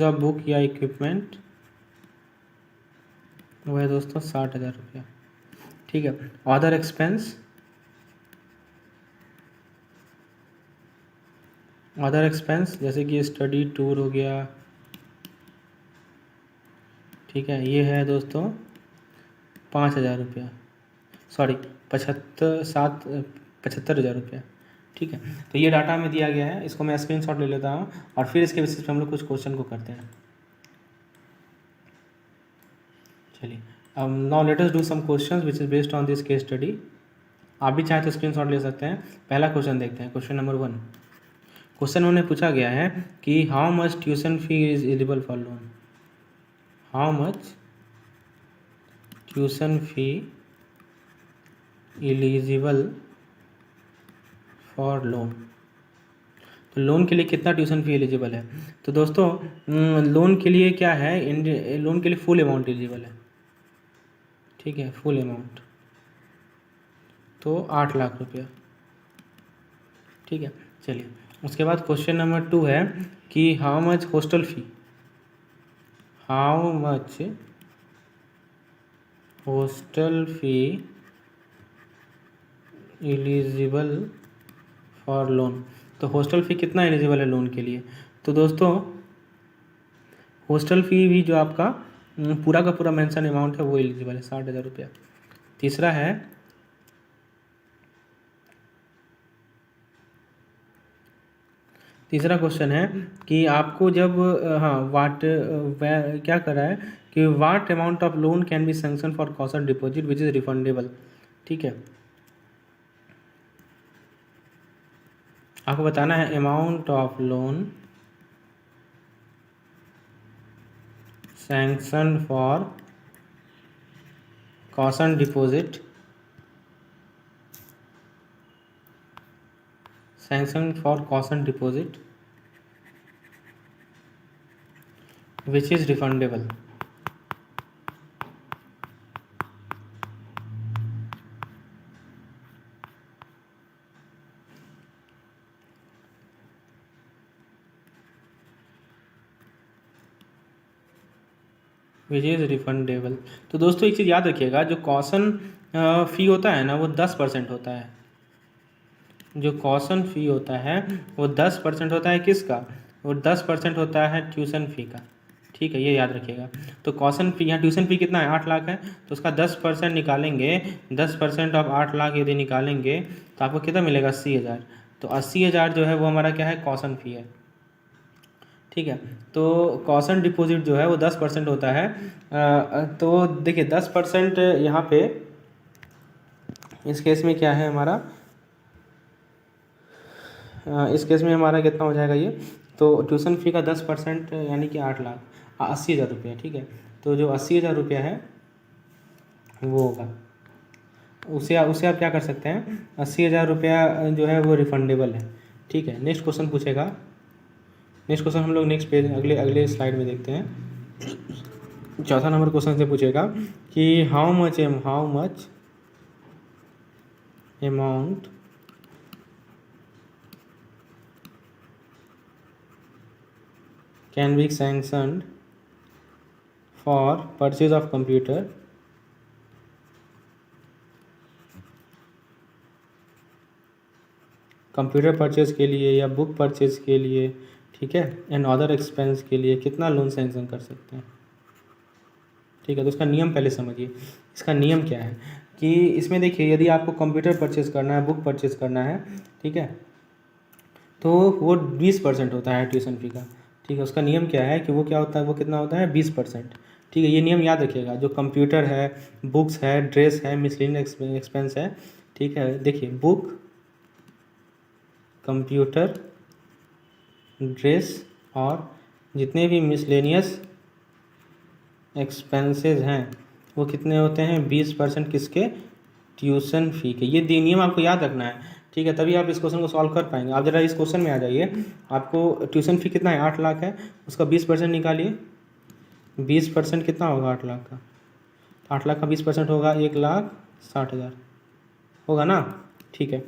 A: ऑफ बुक या इक्विपमेंट वो है दोस्तों 60,000 रुपया, ठीक है। अदर एक्सपेंस जैसे कि स्टडी टूर हो गया, ठीक है, ये है दोस्तों 5,000 रुपया, सॉरी 75,000 रुपया, ठीक है। तो ये डाटा हमें दिया गया है, इसको मैं स्क्रीनशॉट ले लेता हूँ और फिर इसके बेसिस पे हम लोग कुछ क्वेश्चन को करते हैं। चलिए, अब now let us do some questions which is based on this case study. आप भी चाहे तो स्क्रीनशॉट ले सकते हैं। पहला क्वेश्चन देखते हैं, क्वेश्चन नंबर 1। क्वेश्चन में पूछा गया है कि how much tuition fee is eligible for loan. How much tuition fee eligible for loan. तो लोन के लिए कितना ट्यूशन फी एलिजिबल है। तो दोस्तों लोन के लिए क्या है, लोन के लिए फुल अमाउंट एलिजिबल है, ठीक है, फुल अमाउंट तो 8 लाख रुपया, ठीक है। चलिए, उसके बाद क्वेश्चन नंबर 2 है कि how much hostel fee, how much hostel fee eligible for loan. तो हॉस्टल फ़ी कितना एलिजिबल है लोन के लिए? तो दोस्तों हॉस्टल फ़ी भी जो आपका पूरा का पूरा मेंशन अमाउंट है वो एलिजिबल है 60,000 रुपया। तीसरा है तीसरा क्वेश्चन है कि आपको जब क्या कर रहा है कि what amount of loan can be sanction for cost deposit which is refundable. ठीक है, आपको बताना है amount of loan sanction for cost deposit which is refundable। Which is refundable. तो दोस्तों एक चीज़ याद रखिएगा, जो कॉशन फ़ी होता है ना वो 10% होता है। जो कॉशन फ़ी होता है वो 10% होता है किसका? वो 10% होता है ट्यूशन फ़ी का। ठीक है, ये याद रखिएगा। तो कॉशन फ़ी, यहाँ ट्यूशन फ़ी कितना है 8 लाख है, तो उसका 10% निकालेंगे, 10% ऑफ 8 लाख यदि निकालेंगे तो आपको कितना मिलेगा? 80,000। तो 80,000 जो है वो हमारा क्या है? कॉशन फ़ी है। ठीक है, तो कॉशन डिपॉजिट जो है वो 10% होता है। तो देखिए 10% यहाँ पे इस केस में क्या है हमारा, इस केस में हमारा कितना हो जाएगा ये? तो ट्यूशन फ़ी का 10% यानी कि 8 लाख 80,000 रुपया। ठीक है, तो जो 80,000 रुपया है वो होगा, उसे उसे आप क्या कर सकते हैं? 80,000 रुपया जो है वो रिफंडेबल है। ठीक है, नेक्स्ट क्वेश्चन पूछेगा। नेक्स्ट क्वेश्चन हम लोग नेक्स्ट पेज अगले अगले स्लाइड में देखते हैं। चौथा नंबर क्वेश्चन से पूछेगा कि how much amount can be sanctioned for purchase of computer purchase के लिए या बुक परचेज के लिए, ठीक है, एंड अदर एक्सपेंस के लिए कितना लोन सैंक्शन कर सकते हैं। ठीक है, तो इसका नियम पहले समझिए। इसका नियम क्या है कि इसमें देखिए यदि आपको कंप्यूटर परचेज करना है, बुक परचेज करना है, ठीक है, तो वो 20% होता है ट्यूशन फ़ी का। ठीक है, उसका नियम क्या है कि वो क्या होता है, वो कितना होता है? 20%। ठीक है, ये नियम याद रखिएगा। जो कंप्यूटर है, बुक्स है, ड्रेस है, मिसलेनियस एक्सपेंस है, ठीक है, देखिए बुक, कंप्यूटर, ड्रेस और जितने भी मिसलेनियस एक्सपेंसेस हैं वो कितने होते हैं? 20% किसके? ट्यूशन फ़ी के। ये नियम आपको याद रखना है। ठीक है, तभी आप इस क्वेश्चन को सॉल्व कर पाएंगे। आप ज़रा इस क्वेश्चन में आ जाइए। आपको ट्यूशन फ़ी कितना है? 8 लाख है, उसका 20% निकालिए। 20% कितना होगा 8 लाख का? 8 लाख का 20% होगा 1,60,000 होगा ना। ठीक है,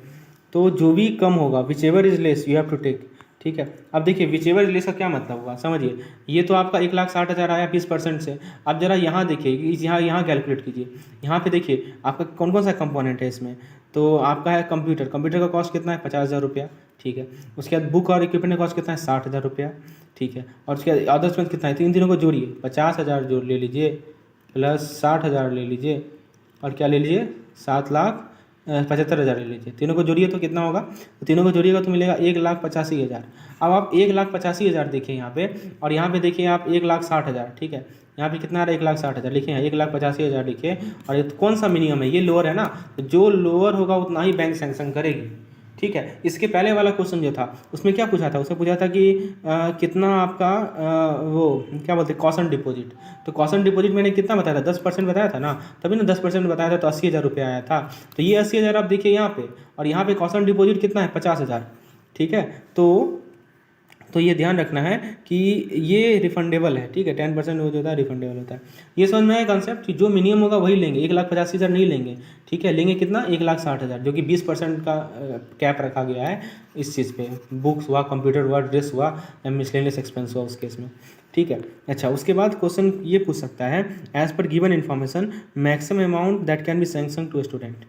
A: तो जो भी कम होगा, whichever is less you have to take. ठीक है, अब देखिए विच एवर इज लेस का क्या मतलब हुआ, समझिए। ये तो आपका 1,60,000 आया 20% से। अब जरा यहाँ देखिए, यहाँ कैलकुलेट कीजिए। यहाँ पे देखिए आपका कौन कौन सा कंपोनेंट है इसमें। तो आपका है कंप्यूटर का कॉस्ट कितना है? 50,000 रुपया। ठीक है, उसके बाद बुक और इक्विपमेंट का कॉस्ट कितना है? 60,000 रुपया। ठीक है, और उसके बाद अदर एक्सपेंस कितना है? तीन तीनों को जोड़िए, 50,000 जोड़ ले लीजिए प्लस 60,000 ले लीजिए और क्या ले लीजिए? 7,75,000 ले लीजिए। तीनों को जोड़िए तो कितना होगा? तो तीनों को जोड़िएगा तो मिलेगा 1,85,000। अब आप 1,85,000 देखिए यहाँ पे, और यहाँ पे देखिए आप 1,60,000। ठीक है, यहाँ पे कितना आ रहा है? 1,60,000 लिखे हैं, 1,85,000 लिखे। और ये कौन सा मिनिमम है? ये लोअर है ना, तो जो लोअर होगा उतना ही बैंक सैंक्शन करेगी। ठीक है, इसके पहले वाला क्वेश्चन जो था उसमें क्या पूछा था? उसमें पूछा था कि कितना आपका वो क्या बोलते हैं, कॉशन डिपॉजिट। तो कॉशन डिपॉजिट मैंने कितना बताया था? 10% बताया था ना, तभी ना 10% बताया था, तो 80,000 रुपया आया था। तो ये 80,000 आप देखिए यहाँ पे, और यहाँ पे कॉशन डिपॉजिट कितना है? 50,000। ठीक है, तो ये ध्यान रखना है कि ये रिफंडेबल है। ठीक है, 10% वो जो होता है रिफंडेबल होता है। ये समझ में आया कॉन्सेप्ट कि जो मिनिमम होगा वही लेंगे, 1,85,000 नहीं लेंगे। ठीक है, लेंगे कितना? 1,60,000, जो कि 20% का कैप रखा गया है इस चीज़ पे। बुक्स हुआ, कंप्यूटर हुआ, ड्रेस हुआ, मिसलेनियस एक्सपेंस हुआ उस केस में। ठीक है, अच्छा, उसके बाद क्वेश्चन ये पूछ सकता है, as per given information maximum amount that can be sanction to student.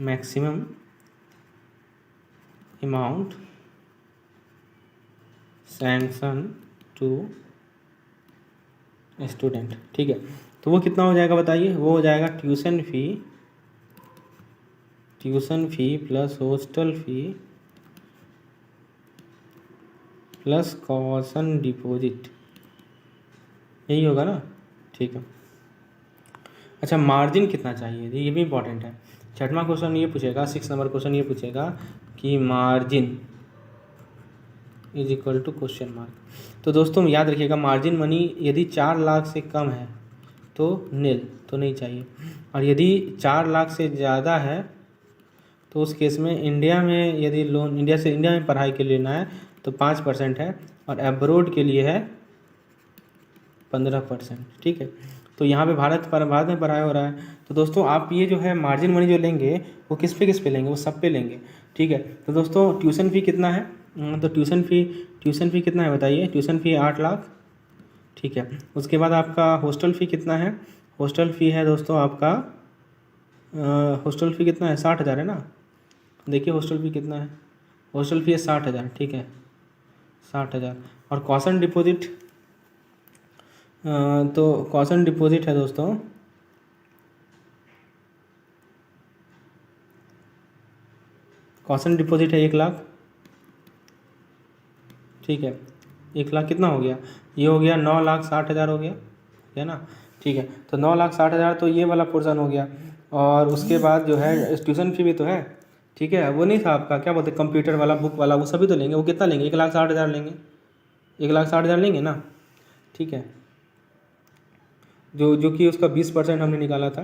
A: Maximum amount sanction to student. ठीक है, तो वो कितना हो जाएगा बताइए? वो हो जाएगा tuition fee plus hostel fee plus caution deposit, यही होगा ना? ठीक है। अच्छा, मार्जिन कितना चाहिए, ये भी इंपॉर्टेंट है। छठवां क्वेश्चन ये पूछेगा, 6 नंबर क्वेश्चन ये पूछेगा कि margin is equal to question mark. तो दोस्तों याद रखिएगा, मार्जिन मनी यदि 4 लाख से कम है तो नील, तो नहीं चाहिए, और यदि 4 लाख से ज़्यादा है तो उस केस में इंडिया में यदि लोन इंडिया में पढ़ाई के लिए लेना है तो 5% है, और अब्रोड के लिए है 15%। ठीक है, तो यहाँ पे भारत में पढ़ाई हो रहा है। तो दोस्तों आप ये जो है मार्जिन मनी जो लेंगे वो किस पे लेंगे? वो सब पे लेंगे। ठीक है, तो दोस्तों ट्यूशन फ़ी कितना है? तो ट्यूशन फ़ी कितना है बताइए? Tuition fee 8 lakh. ठीक है, उसके बाद आपका हॉस्टल फ़ी कितना है? हॉस्टल फ़ी है दोस्तों आपका हॉस्टल फ़ी कितना है? 60,000 है ना? देखिए हॉस्टल फ़ी कितना है? हॉस्टल फ़ी है 60,000। ठीक है, 60,000। और कॉशन डिपॉजिट, तो कॉशन डिपॉजिट है दोस्तों कॉशन डिपॉजिट है 1 लाख। ठीक है, 1 लाख कितना हो गया? ये हो गया 9,60,000 हो गया ना? ठीक है, तो 9,60,000 तो ये वाला पोर्शन हो गया, और उसके बाद जो है ट्यूशन फ़ी भी तो है। ठीक है, वो नहीं था आपका क्या बोलते कंप्यूटर वाला, बुक वाला, वो सभी तो लेंगे। वो कितना लेंगे? 1,60,000 लेंगे, 1,60,000 लेंगे ना? ठीक है, जो कि उसका 20% हमने निकाला था।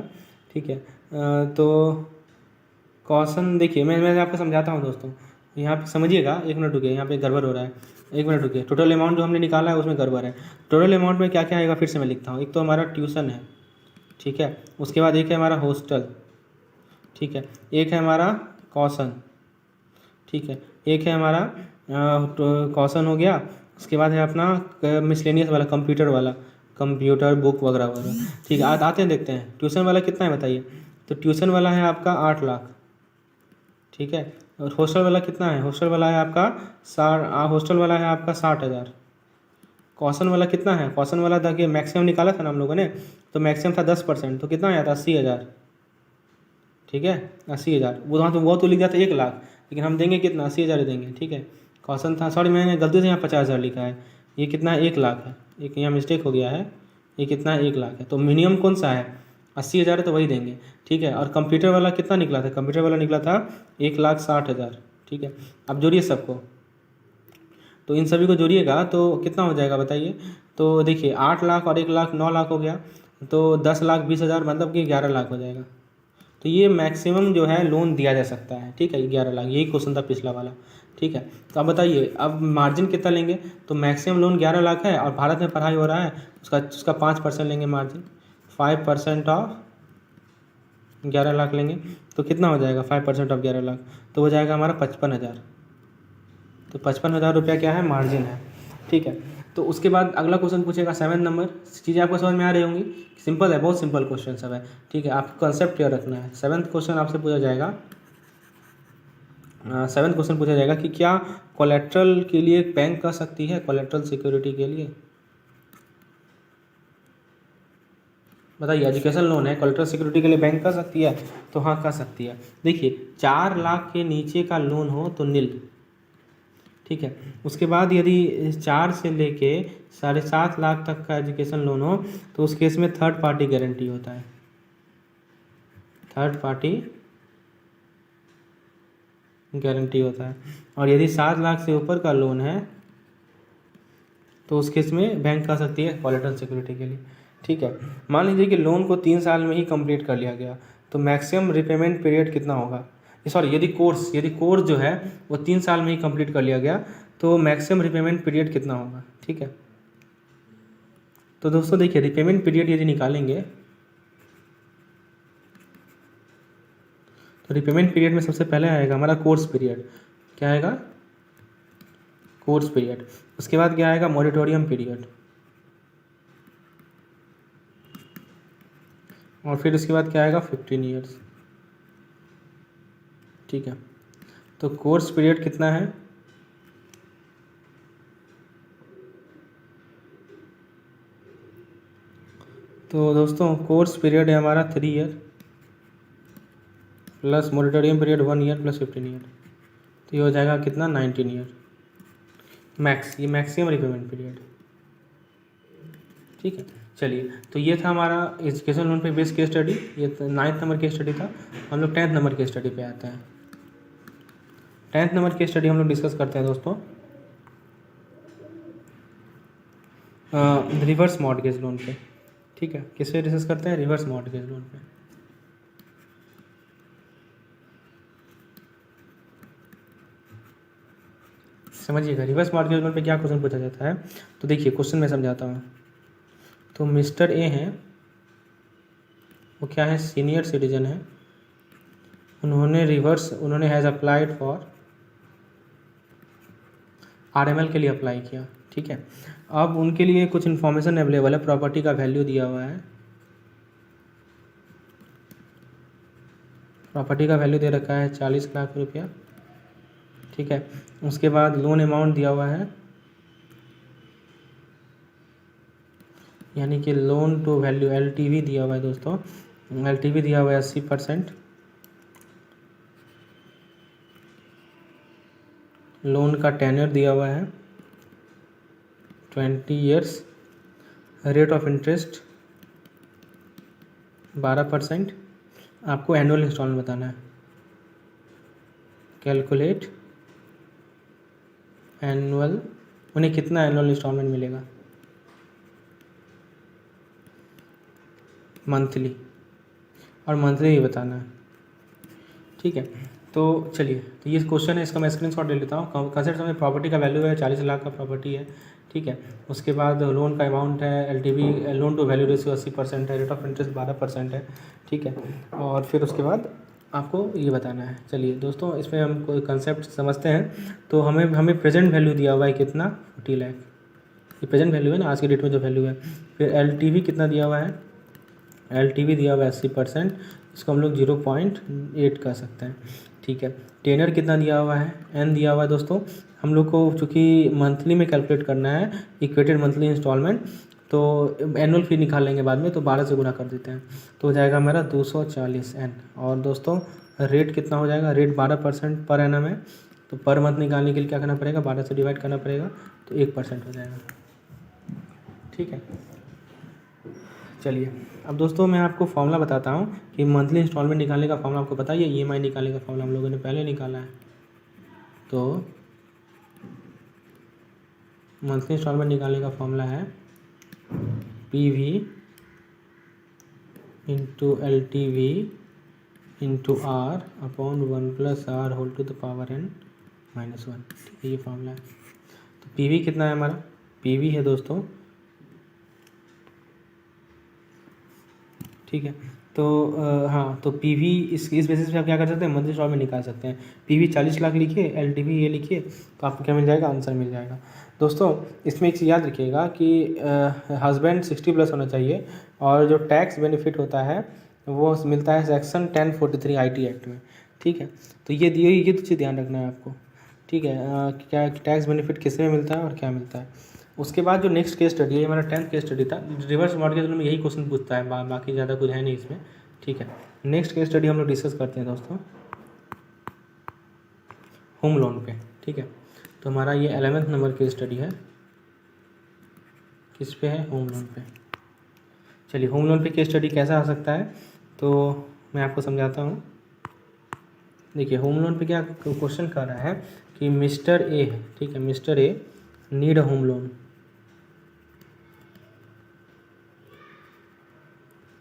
A: ठीक है, तो कॉशन देखिए, मैं आपको समझाता हूँ दोस्तों, यहाँ पे समझिएगा, 1 मिनट रुकिए, यहाँ पे गड़बड़ हो रहा है, 1 मिनट रुकिए। टोटल अमाउंट जो हमने निकाला है उसमें गड़बड़ है। टोटल अमाउंट में क्या क्या आएगा फिर से मैं लिखता हूँ। एक तो हमारा ट्यूशन है, ठीक है, उसके बाद एक है हमारा हॉस्टल, ठीक है, एक है हमारा कॉशन, ठीक है, एक है हमारा कॉशन हो गया। उसके बाद है अपना मिसलेनियस वाला, कंप्यूटर बुक वगैरह वगैरह। ठीक है, आते हैं देखते हैं ट्यूशन वाला कितना है बताइए। तो ट्यूशन वाला है आपका 8 लाख। ठीक है, और हॉस्टल वाला कितना है? हॉस्टल वाला है आपका 60,000। कॉशन वाला कितना है? कॉशन वाला देखिए मैक्सिमम निकाला था ना हम लोगों ने, तो मैक्सिमम था 10%, तो कितना आया था? 80,000। ठीक है, 80,000। वो तो लिख दिया था 1 लाख, लेकिन हम देंगे कितना? 80,000 ही देंगे। ठीक है, कॉशन था, सॉरी मैंने गलती से यहाँ 50,000 लिखा है, ये कितना है? 1 लाख है, एक यहाँ मिस्टेक हो गया है, ये कितना है? 1 लाख है। तो मिनिमम कौन सा है? 80,000 है, तो वही देंगे। ठीक है, और कंप्यूटर वाला कितना निकला था? कंप्यूटर वाला निकला था 1,60,000। ठीक है, अब जोड़िए सबको, तो इन सभी को जोड़िएगा तो कितना हो जाएगा बताइए। तो देखिए 8 लाख और 1 लाख 9 लाख हो गया, तो 10,20,000 मतलब कि 11 लाख हो जाएगा। तो ये मैक्सिमम जो है लोन दिया जा सकता है। ठीक है, 11 लाख, यही क्वेश्चन था पिछला वाला। ठीक है, तो अब बताइए अब मार्जिन कितना लेंगे? तो मैक्सिमम लोन 11 लाख है, और भारत में पढ़ाई हो रहा है, उसका 5% लेंगे मार्जिन, 5% ऑफ 11 लाख लेंगे, तो कितना हो जाएगा? 5% ऑफ 11 लाख तो हो जाएगा हमारा 55,000। तो 55,000 रुपया क्या है? मार्जिन है। ठीक है, तो उसके बाद अगला क्वेश्चन पूछेगा 7 नंबर। चीज़ें आपको समझ में आ रही होंगी, सिंपल है, बहुत सिंपल क्वेश्चन सब है। ठीक है, आपको कंसेप्ट क्लियर रखना है। 7th क्वेश्चन आपसे पूछा जाएगा, 7th क्वेश्चन पूछा जाएगा कि क्या कोलेट्रल के लिए बैंक कर सकती है? कोलेट्रल सिक्योरिटी के लिए बताइए, एजुकेशन लोन है, कोलेट्रल सिक्योरिटी के लिए बैंक कर सकती है? तो हाँ कर सकती है। देखिए 4 लाख के नीचे का लोन हो तो नील। ठीक है, उसके बाद यदि 4 से लेके 7.5 लाख तक का एजुकेशन लोन हो तो उस केस में थर्ड पार्टी गारंटी होता है, थर्ड पार्टी गारंटी होता है। और यदि 7 लाख से ऊपर का लोन है तो उस केस में बैंक कर सकती है कोलेटरल सिक्योरिटी के लिए। ठीक है, मान लीजिए कि लोन को 3 साल में ही कंप्लीट कर लिया गया, तो मैक्सिमम रिपेमेंट पीरियड कितना होगा? सॉरी, यदि कोर्स जो है वो 3 साल में ही कंप्लीट कर लिया गया तो मैक्सिमम रिपेमेंट पीरियड कितना होगा? ठीक है, तो दोस्तों देखिए रिपेमेंट पीरियड यदि निकालेंगे तो रिपेमेंट पीरियड में सबसे पहले आएगा हमारा कोर्स पीरियड। क्या आएगा? Course period. उसके बाद क्या आएगा? Moratorium period. और फिर उसके बाद क्या आएगा? 15 ईयर्स। ठीक है। तो कोर्स पीरियड कितना है? तो दोस्तों कोर्स पीरियड है हमारा 3 year plus moratorium period 1 year plus 15 year, तो ये हो जाएगा कितना 19 ईयर मैक्स, ये मैक्सिमम रिपेमेंट पीरियड। ठीक है, चलिए तो ये था हमारा एजुकेशन लोन पे बेस्ड केस स्टडी, ये 9th नंबर केस स्टडी था। हम लोग 10th नंबर केस स्टडी पे आते हैं। 10th नंबर केस स्टडी हम लोग डिस्कस करते हैं दोस्तों रिवर्स मॉर्टगेज लोन पे। ठीक है, किस पे डिस्कस करते हैं? रिवर्स मॉर्टगेज लोन पे। समझिएगा रिवर्स मॉर्टगेज लोन पे क्या क्वेश्चन पूछा जाता है। तो देखिए क्वेश्चन मैं समझाता हूँ। तो मिस्टर ए हैं, वो क्या है, सीनियर सिटीजन है। उन्होंने हैज़ अप्लाइड फॉर RML के लिए अप्लाई किया। ठीक है, अब उनके लिए कुछ इन्फॉर्मेशन अवेलेबल है, प्रॉपर्टी का वैल्यू दिया हुआ है, प्रॉपर्टी का वैल्यू दे रखा है 40 लाख रुपया। ठीक है, उसके बाद लोन अमाउंट दिया हुआ है, यानी कि लोन टू वैल्यू LTV दिया हुआ है दोस्तों। LTV दिया हुआ है 80%। लोन का टेन्योर दिया हुआ है 20 ईयर्स। Rate of interest 12%। आपको एनुअल इंस्टॉलमेंट बताना है। कैलकुलेट एनुअल, उन्हें कितना एनुअल इंस्टॉलमेंट मिलेगा मंथली, और मंथली ही बताना है। ठीक है, तो चलिए, तो ये क्वेश्चन है, इसका मैं स्क्रीनशॉट ले लेता हूँ। कंसिडर में प्रॉपर्टी का वैल्यू है 40 लाख का प्रॉपर्टी है। ठीक है, उसके बाद लोन का अमाउंट है LTV, loan to value ratio 80% है, रेट ऑफ इंटरेस्ट 12% है। ठीक है, और फिर उसके बाद आपको ये बताना है। चलिए दोस्तों, इसमें हम कोई कंसेप्ट समझते हैं। तो हमें प्रेजेंट वैल्यू दिया हुआ है कितना, 40 लाख, ये प्रेजेंट वैल्यू है ना, आज के डेट में जो वैल्यू है। फिर LTV कितना दिया हुआ है, LTV दिया हुआ है 80%, इसको हम लोग 0.8 कर सकते हैं। ठीक है, टेनर कितना दिया हुआ है, N दिया हुआ है दोस्तों। हम लोग को चूँकि मंथली में कैलकुलेट करना है इक्वेटेड मंथली इंस्टॉलमेंट, तो एनुअल फी निकाल लेंगे बाद में, तो 12 से गुना कर देते हैं, तो हो जाएगा मेरा 240 N। और दोस्तों रेट कितना हो जाएगा, रेट 12% पर एनम है, तो पर मंथ निकालने के लिए क्या करना पड़ेगा, 12 से डिवाइड करना पड़ेगा, तो 1% हो जाएगा। ठीक है, चलिए अब दोस्तों मैं आपको फॉर्मूला बताता हूँ कि मंथली इंस्टॉलमेंट निकालने का फॉर्मूला आपको पता ही है, EMI निकालने का फॉर्मूला हम लोगों ने पहले निकाला है। तो मंथली इंस्टॉलमेंट निकालने का फॉर्मूला है PV into LTV into R upon 1 + R whole to the power N - 1। ठीक है, ये फॉर्मूला है। तो PV कितना है हमारा, PV है दोस्तों, ठीक है। तो हाँ, तो PV इस बेसिस पे आप क्या कर सकते हैं, मंथली इंस्टॉलमेंट निकाल सकते हैं। PV 40 लाख लिखिए, LTV ये लिखिए, तो आपको क्या मिल जाएगा, आंसर मिल जाएगा। दोस्तों इसमें एक चीज़ याद रखिएगा कि हस्बैंड 60+ होना चाहिए, और जो टैक्स बेनिफिट होता है वो मिलता है सेक्शन 1043 IT एक्ट में। ठीक है, तो ये तो चीज़ ध्यान रखना है आपको। ठीक है, क्या टैक्स बेनिफिट किस में मिलता है और क्या मिलता है। उसके बाद जो नेक्स्ट केस स्टडी है, हमारा 10th केस स्टडी था। रिवर्स मॉर्टगेज में यही क्वेश्चन पूछता है, बाकी ज़्यादा कुछ है नहीं इसमें। ठीक है, नेक्स्ट केस स्टडी हम लोग डिस्कस करते हैं दोस्तों होम लोन पे। ठीक है, तो हमारा ये 11th नंबर केस स्टडी है, किस पे है, होम लोन पे। चलिए होम लोन पे केस स्टडी कैसा आ सकता है, तो मैं आपको समझाता हूँ। देखिए होम लोन पे क्या क्वेश्चन कर रहा है कि मिस्टर ए है, ठीक है, mister a need a home loan.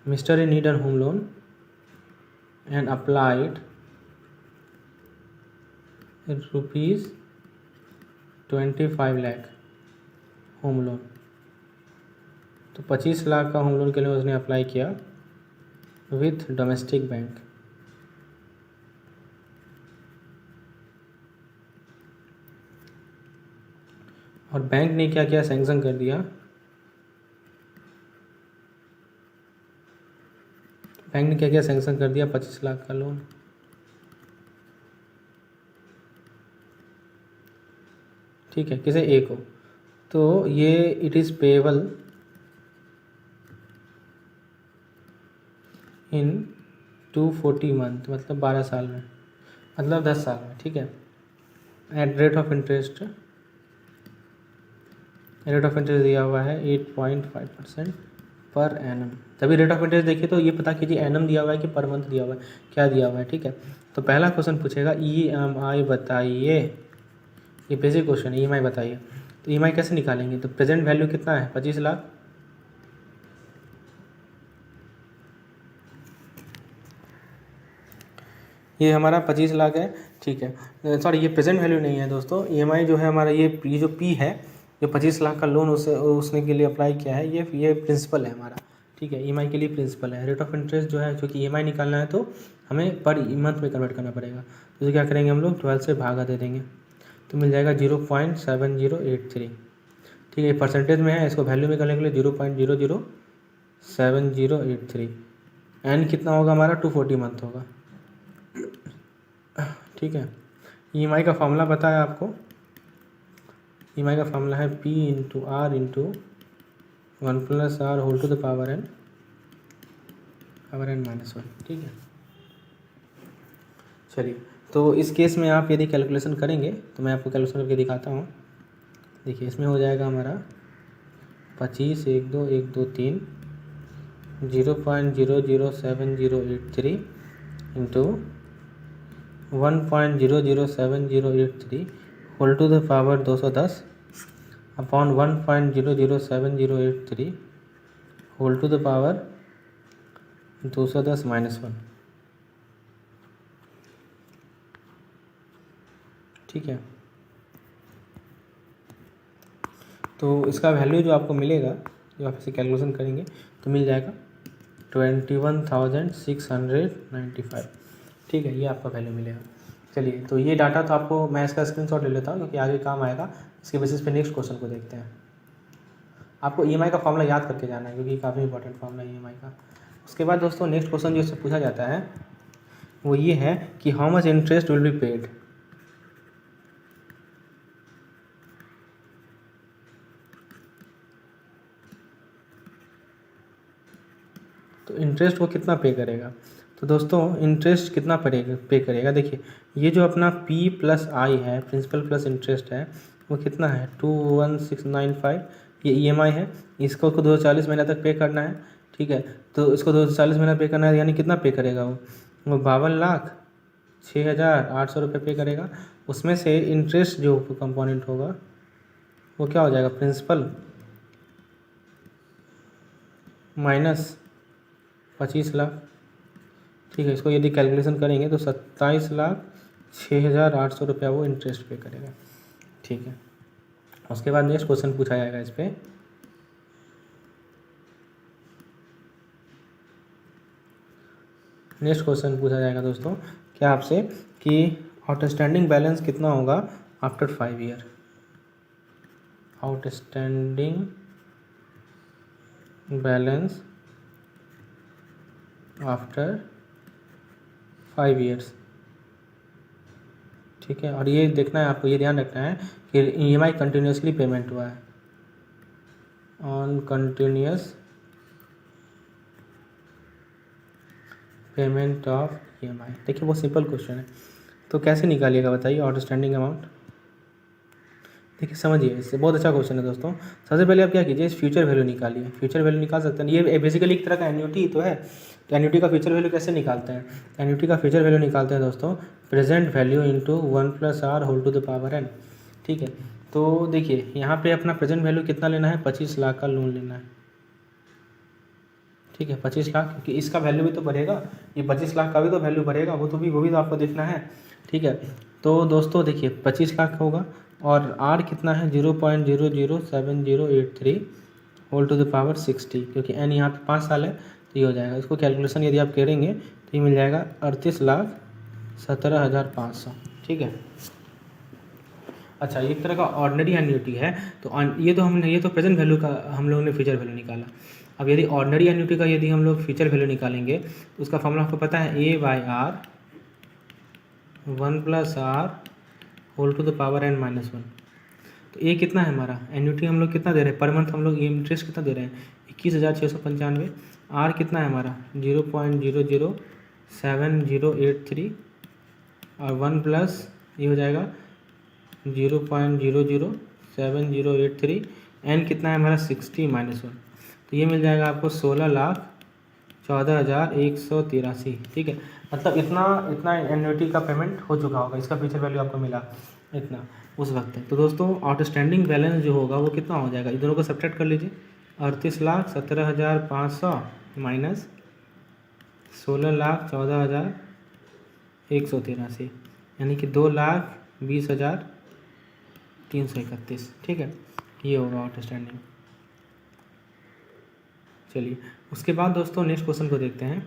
A: Mr. A need a home loan and applied rupees 25 lakh home loan. तो 25 लाख का होम लोन के लिए उसने अप्लाई किया विथ डोमेस्टिक बैंक। और बैंक ने क्या किया, सैंक्शन कर दिया, बैंक ने क्या किया, सैंक्शन कर दिया 25 लाख का लोन। ठीक है, किसे ए को, तो ये it is payable in 240 month, मतलब 12 साल में, मतलब 10 साल में, ठीक है। एट रेट ऑफ इंटरेस्ट दिया हुआ है 8.5% पर एनम। तभी रेट ऑफ इंटरेस्ट देखिए तो ये पता कीजिए एनम दिया हुआ है कि पर मंथ दिया हुआ है, क्या दिया हुआ है, ठीक है। तो पहला क्वेश्चन पूछेगा EMI बताइए, ये बेसिक क्वेश्चन है, EMI बताइए। तो EMI कैसे निकालेंगे, तो प्रेजेंट वैल्यू कितना है 25 लाख, ये हमारा 25 लाख है, ठीक है। सॉरी, ये प्रेजेंट वैल्यू नहीं है दोस्तों, EMI जो है हमारा ये जो P है, जो 25 लाख का लोन उसने के लिए अप्लाई किया है, ये प्रिंसिपल है हमारा, ठीक है। EMI के लिए प्रिंसिपल है। रेट ऑफ इंटरेस्ट जो है, क्योंकि EMI निकालना है तो हमें पर मंथ में कन्वर्ट करना पड़ेगा, तो क्या करेंगे हम लोग 12 से भागा दे देंगे, तो मिल जाएगा 0.7083, ठीक है। परसेंटेज में है, इसको वैल्यू में करने के लिए 0.007083। एन कितना होगा हमारा 240 मंथ होगा, ठीक है। EMI का फॉर्मूला पता है आपको, EMI का फॉर्मूला है P into R into 1 + r whole to the power n -1, ठीक है। चलिए, तो इस केस में आप यदि कैलकुलेशन करेंगे तो मैं आपको कैलकुलेशन करके दिखाता हूँ। देखिए, इसमें हो जाएगा हमारा 25 1 2 1 2 3 0.007083 into 1.007083 whole to the power 210 upon 1.007083 whole to the power 210 -1, ठीक है। तो इसका वैल्यू जो आपको मिलेगा, जो आप इसे कैलकुलेशन करेंगे तो मिल जाएगा 21,695, ठीक है, ये आपका वैल्यू मिलेगा। चलिए, तो ये डाटा तो आपको मैं इसका स्क्रीनशॉट ले लेता हूँ क्योंकि आगे काम आएगा। इसके बेसिस पे नेक्स्ट क्वेश्चन को देखते हैं। आपको EMI का फॉर्मूला याद करके जाना है क्योंकि काफ़ी इंपॉर्टेंट फॉर्मूला है EMI का। उसके बाद दोस्तों नेक्स्ट क्वेश्चन जो इससे पूछा जाता है वो ये है कि how much interest will be paid. तो इंटरेस्ट वो कितना पे करेगा, तो दोस्तों इंटरेस्ट कितना पे करेगा, देखिए ये जो अपना P + I है, प्रिंसिपल प्लस इंटरेस्ट है, वो कितना है 21695, ये EMI है, इसको 240 महीने तक पे करना है, ठीक है। तो इसको 240 महीना पे करना है, यानी कितना पे करेगा वो 52,06,800 रुपये पे करेगा। उसमें से इंटरेस्ट जो कंपोनेंट होगा वो क्या हो जाएगा, प्रिंसिपल माइनस 25 लाख, ठीक है। इसको यदि कैलकुलेशन करेंगे तो 27,06,800 रुपया वो इंटरेस्ट पे करेगा, ठीक है। उसके बाद नेक्स्ट क्वेश्चन पूछा जाएगा इस पर। नेक्स्ट क्वेश्चन पूछा जाएगा दोस्तों क्या आपसे कि आउटस्टैंडिंग बैलेंस कितना होगा after 5 year. Outstanding balance after 5 years, ठीक है। और ये देखना है आपको, ये ध्यान रखना है कि EMI कंटिन्यूसली पेमेंट हुआ है, on continuous payment of EMI। देखिए बहुत सिंपल क्वेश्चन है, तो कैसे निकालिएगा बताइए आउटस्टैंडिंग अमाउंट। देखिए समझिए, इससे बहुत अच्छा क्वेश्चन है दोस्तों। सबसे पहले आप क्या कीजिए, इस फ्यूचर वैल्यू निकालिए। फ्यूचर वैल्यू निकाल सकते हैं, ये बेसिकली एक तरह का एन्युटी तो है। तो एन्युटी का फ्यूचर वैल्यू कैसे निकालते हैं, एन्युटी का फ्यूचर वैल्यू निकालते हैं दोस्तों present value into 1 + r whole to the power n, ठीक है। तो देखिए यहाँ पे अपना प्रेजेंट वैल्यू कितना लेना है, 25 लाख का लोन लेना है, ठीक है। 25 लाख, क्योंकि इसका वैल्यू भी तो बढ़ेगा, ये 25 लाख का भी तो वैल्यू बढ़ेगा, वो भी तो आपको देखना है, ठीक है। तो दोस्तों देखिए 25 लाख होगा और r कितना है 0.007083 होल टू द पावर 60, क्योंकि n यहाँ पे 5 साल है तो ये हो जाएगा। इसको कैलकुलेशन यदि आप करेंगे तो ये मिल जाएगा 38,17,500, ठीक है। अच्छा, एक तरह का ऑर्डिनरी एन्युटी है, तो ये तो प्रेजेंट वैल्यू का हम लोगों ने फ्यूचर वैल्यू निकाला। अब यदि ऑर्डिनरी एन्युटी का यदि हम लोग फ्यूचर वैल्यू निकालेंगे तो उसका फॉर्मूला आपको पता है A/R 1 + r whole to the power n -1। तो तो ये कितना है हमारा एन्युटी, हम लोग कितना दे रहे हैं पर मंथ, हम लोग ये इंटरेस्ट कितना दे रहे हैं 21,695। आर कितना है हमारा 0.007083 और 1 प्लस ये हो जाएगा 0.007083। एन कितना है हमारा 60-1, तो ये मिल जाएगा आपको 16,14,183। ठीक है, मतलब इतना इतना एन्युटी का पेमेंट हो चुका होगा, इसका फ्यूचर वैल्यू आपको मिला इतना उस वक्त तक। तो दोस्तों आउटस्टैंडिंग बैलेंस जो होगा वो कितना हो जाएगा, इधरों को सब्ट्रैक्ट कर लीजिए। 38,17,500 माइनस 16,14,183, यानी कि 2,20,331। ठीक है, ये होगा आउटस्टैंडिंग। चलिए उसके बाद दोस्तों नेक्स्ट क्वेश्चन को देखते हैं।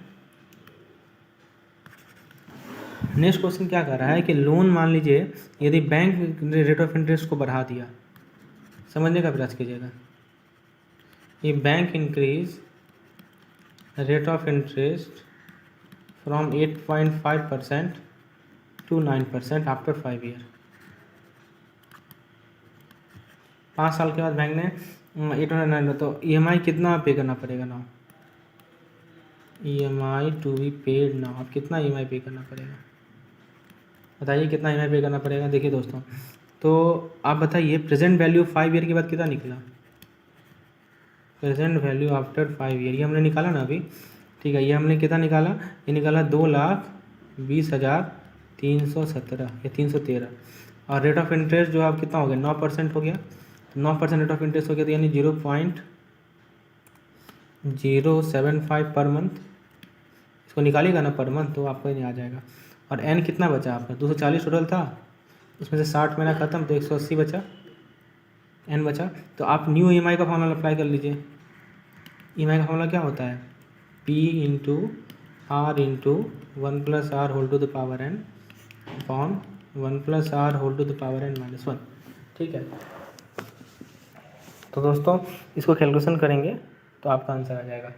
A: नेक्स्ट क्वेश्चन क्या कर रहा है कि लोन मान लीजिए यदि बैंक ने रेट ऑफ इंटरेस्ट को बढ़ा दिया, समझने का प्रयास कीजिएगा। ये bank increase rate of interest from 8.5% to 9% after 5 year. 5 साल के बाद बैंक ने 809, तो EMI कितना पे करना पड़ेगा ना, EMI टू बी पेड ना, अब कितना EMI पे करना पड़ेगा बताइए, कितना EMI पे करना पड़ेगा। देखिए दोस्तों, तो आप बताइए प्रेजेंट वैल्यू 5 ईयर के बाद कितना निकला, प्रेजेंट वैल्यू आफ्टर 5 ईयर, ये हमने निकाला ना अभी। ठीक है, ये हमने कितना निकाला, ये निकाला 2,20,317 या 313। और रेट ऑफ इंटरेस्ट जो आप कितना हो गया 9% हो गया, तो 9% रेट ऑफ इंटरेस्ट हो गया, तो यानी 0.075 पर मंथ। इसको निकालिएगा ना पर मंथ तो आपको नहीं आ जाएगा। और एन कितना बचा आपका 240 टोटल था, उसमें से 60 महीना खत्म तो 180 बचा, एन बचा। तो आप न्यू EMI का फॉर्मूला अप्लाई कर लीजिए। EMI का फॉर्मूला क्या होता है, P into R into 1 plus R whole to the power n upon 1 plus R whole to the power n minus 1। ठीक है, तो दोस्तों इसको कैलकुलेशन करेंगे तो आपका आंसर आ जाएगा।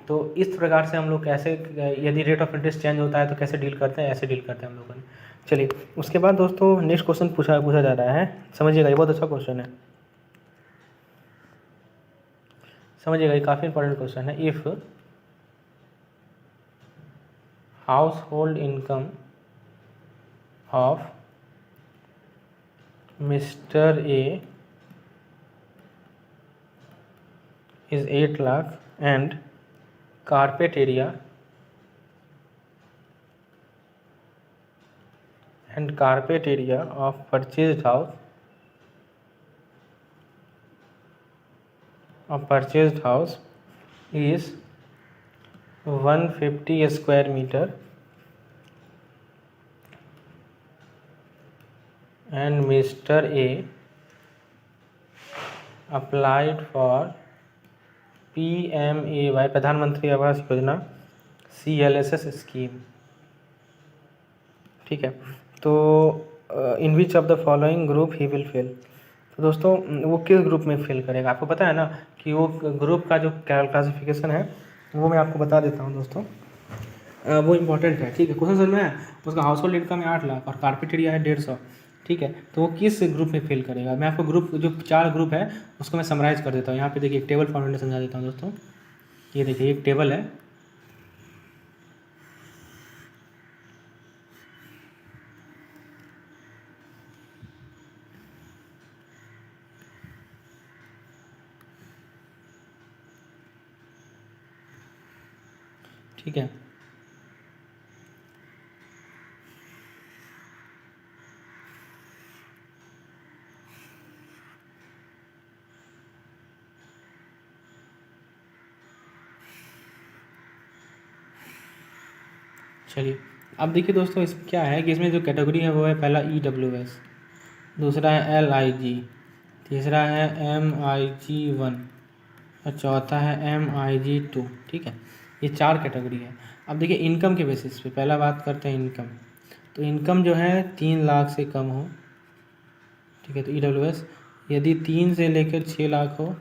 A: तो इस प्रकार से हम लोग कैसे, यदि रेट ऑफ इंटरेस्ट चेंज होता है तो कैसे डील करते हैं, ऐसे डील करते हैं हम लोगों ने। चलिए उसके बाद दोस्तों नेक्स्ट क्वेश्चन पूछा जा रहा है, समझिएगा ये बहुत अच्छा क्वेश्चन है, समझिएगा ये काफ़ी इंपॉर्टेंट क्वेश्चन है। If house hold income of mister A is 8 lakh and carpet area of purchased house is 150 square meter and Mr. A applied for PMAY प्रधानमंत्री आवास योजना CLSS स्कीम। ठीक है, तो in which of the following group he will fail, तो दोस्तों वो किस group में fail करेगा, आपको पता है ना कि वो ग्रुप का जो क्लासिफिकेशन है वो मैं आपको बता देता हूँ दोस्तों, वो इम्पोर्टेंट है। ठीक है, क्वेश्चन समझ में है, उसका हाउस होल्ड इनकम है 8 लाख और कार्पेट एरिया है 150। ठीक है, तो वो किस ग्रुप में फेल करेगा, मैं आपको ग्रुप जो 4 ग्रुप है उसको मैं समराइज कर देता हूँ। यहाँ पे देखिए एक टेबल फॉर्मेट में समझा देता हूँ दोस्तों। ये देखिए एक टेबल है, ठीक है, चलिए अब देखिए दोस्तों इसमें क्या है कि इसमें जो कैटेगरी है वो है पहला EWS, दूसरा है LIG, तीसरा है MIG1 और चौथा है MIG2। ठीक है, ये 4 कैटेगरी है। अब देखिए इनकम के बेसिस पे पहला बात करते हैं इनकम, तो इनकम जो है 3 लाख से कम हो। ठीक है, तो EWS यदि 3 से लेकर 6 लाख हो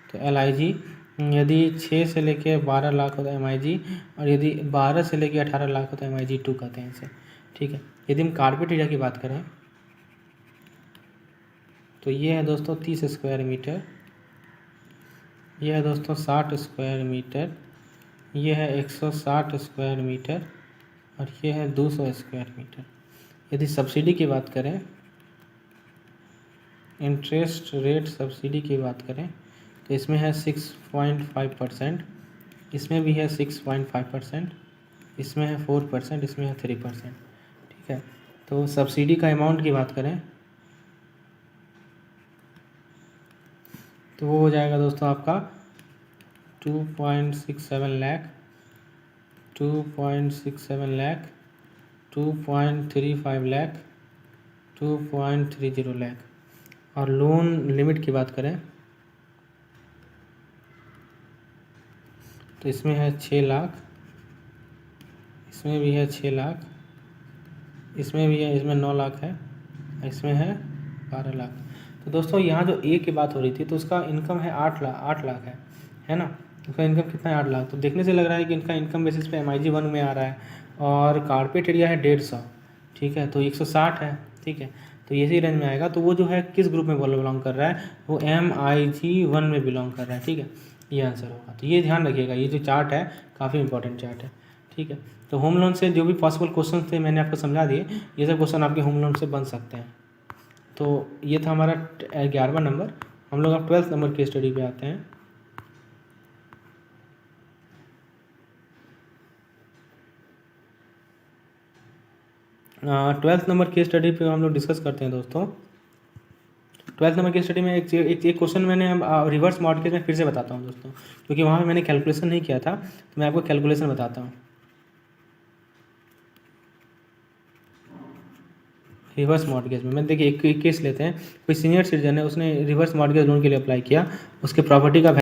A: तो LIG, यदि 6 से लेकर 12 लाख हो तो MIG, और यदि 12 से लेकर 18 लाख हो तो MIG2 कहते हैं इसे। ठीक है, यदि हम कार्पेट एरिया की बात करें तो ये है दोस्तों 30 स्क्वायर मीटर, ये है दोस्तों 60 स्क्वायर मीटर, ये है 160 स्क्वायर मीटर और ये है 200 स्क्वायर मीटर। यदि सब्सिडी की बात करें, इंटरेस्ट रेट सब्सिडी की बात करें, तो इसमें है 6.5%, इसमें भी है 6.5%, इसमें है 4%, इसमें है 3%। ठीक है, तो सब्सिडी का अमाउंट की बात करें तो वो हो जाएगा दोस्तों आपका 2.67 लाख, 2.67 लाख, 2.35 लाख, 2.30 लाख। और लोन लिमिट की बात करें तो इसमें है 6 लाख, इसमें भी है 6 लाख, इसमें भी है, इसमें 9 लाख है, इसमें है 12 लाख। तो दोस्तों यहाँ जो ए की बात हो रही थी तो उसका इनकम है 8 लाख है ना। उसका इनकम कितना है 8 लाख। तो देखने से लग रहा है कि इनका इनकम बेसिस पे MIG 1 में आ रहा है और कारपेट एरिया है 150, ठीक है, तो 160 है, ठीक है, तो इसी रेंज में आएगा। तो वो जो है किस ग्रुप में बिलोंग कर रहा है, वो MIG 1 में बिलोंग कर रहा है, ठीक है, ये आंसर होगा। तो ये ध्यान रखिएगा, ये जो चार्ट है काफ़ी इंपॉर्टेंट चार्ट है, ठीक है। तो होम लोन से जो भी पॉसिबल क्वेश्चन थे मैंने आपको समझा दिए, ये सब क्वेश्चन आपके होम लोन से बन सकते हैं। तो ये था हमारा 11वां नंबर। हम लोग अब 12th नंबर की स्टडी पे आते हैं। 12th नंबर की स्टडी पे हम लोग डिस्कस करते हैं दोस्तों। 12th नंबर की स्टडी में एक क्वेश्चन मैंने रिवर्स मॉर्टगेज में फिर से बताता हूँ दोस्तों, क्योंकि वहाँ पे मैंने कैलकुलेशन नहीं किया था, तो मैं आपको कैलकुलेशन बताता हूँ। रिवर्स मॉर्टगेज में मैं देखिए एक केस लेते हैं। कोई सीनियर सिटीजन है, उसने रिवर्स मॉर्टगेज लोन के लिए अप्लाई किया, उसके प्रॉपर्टी का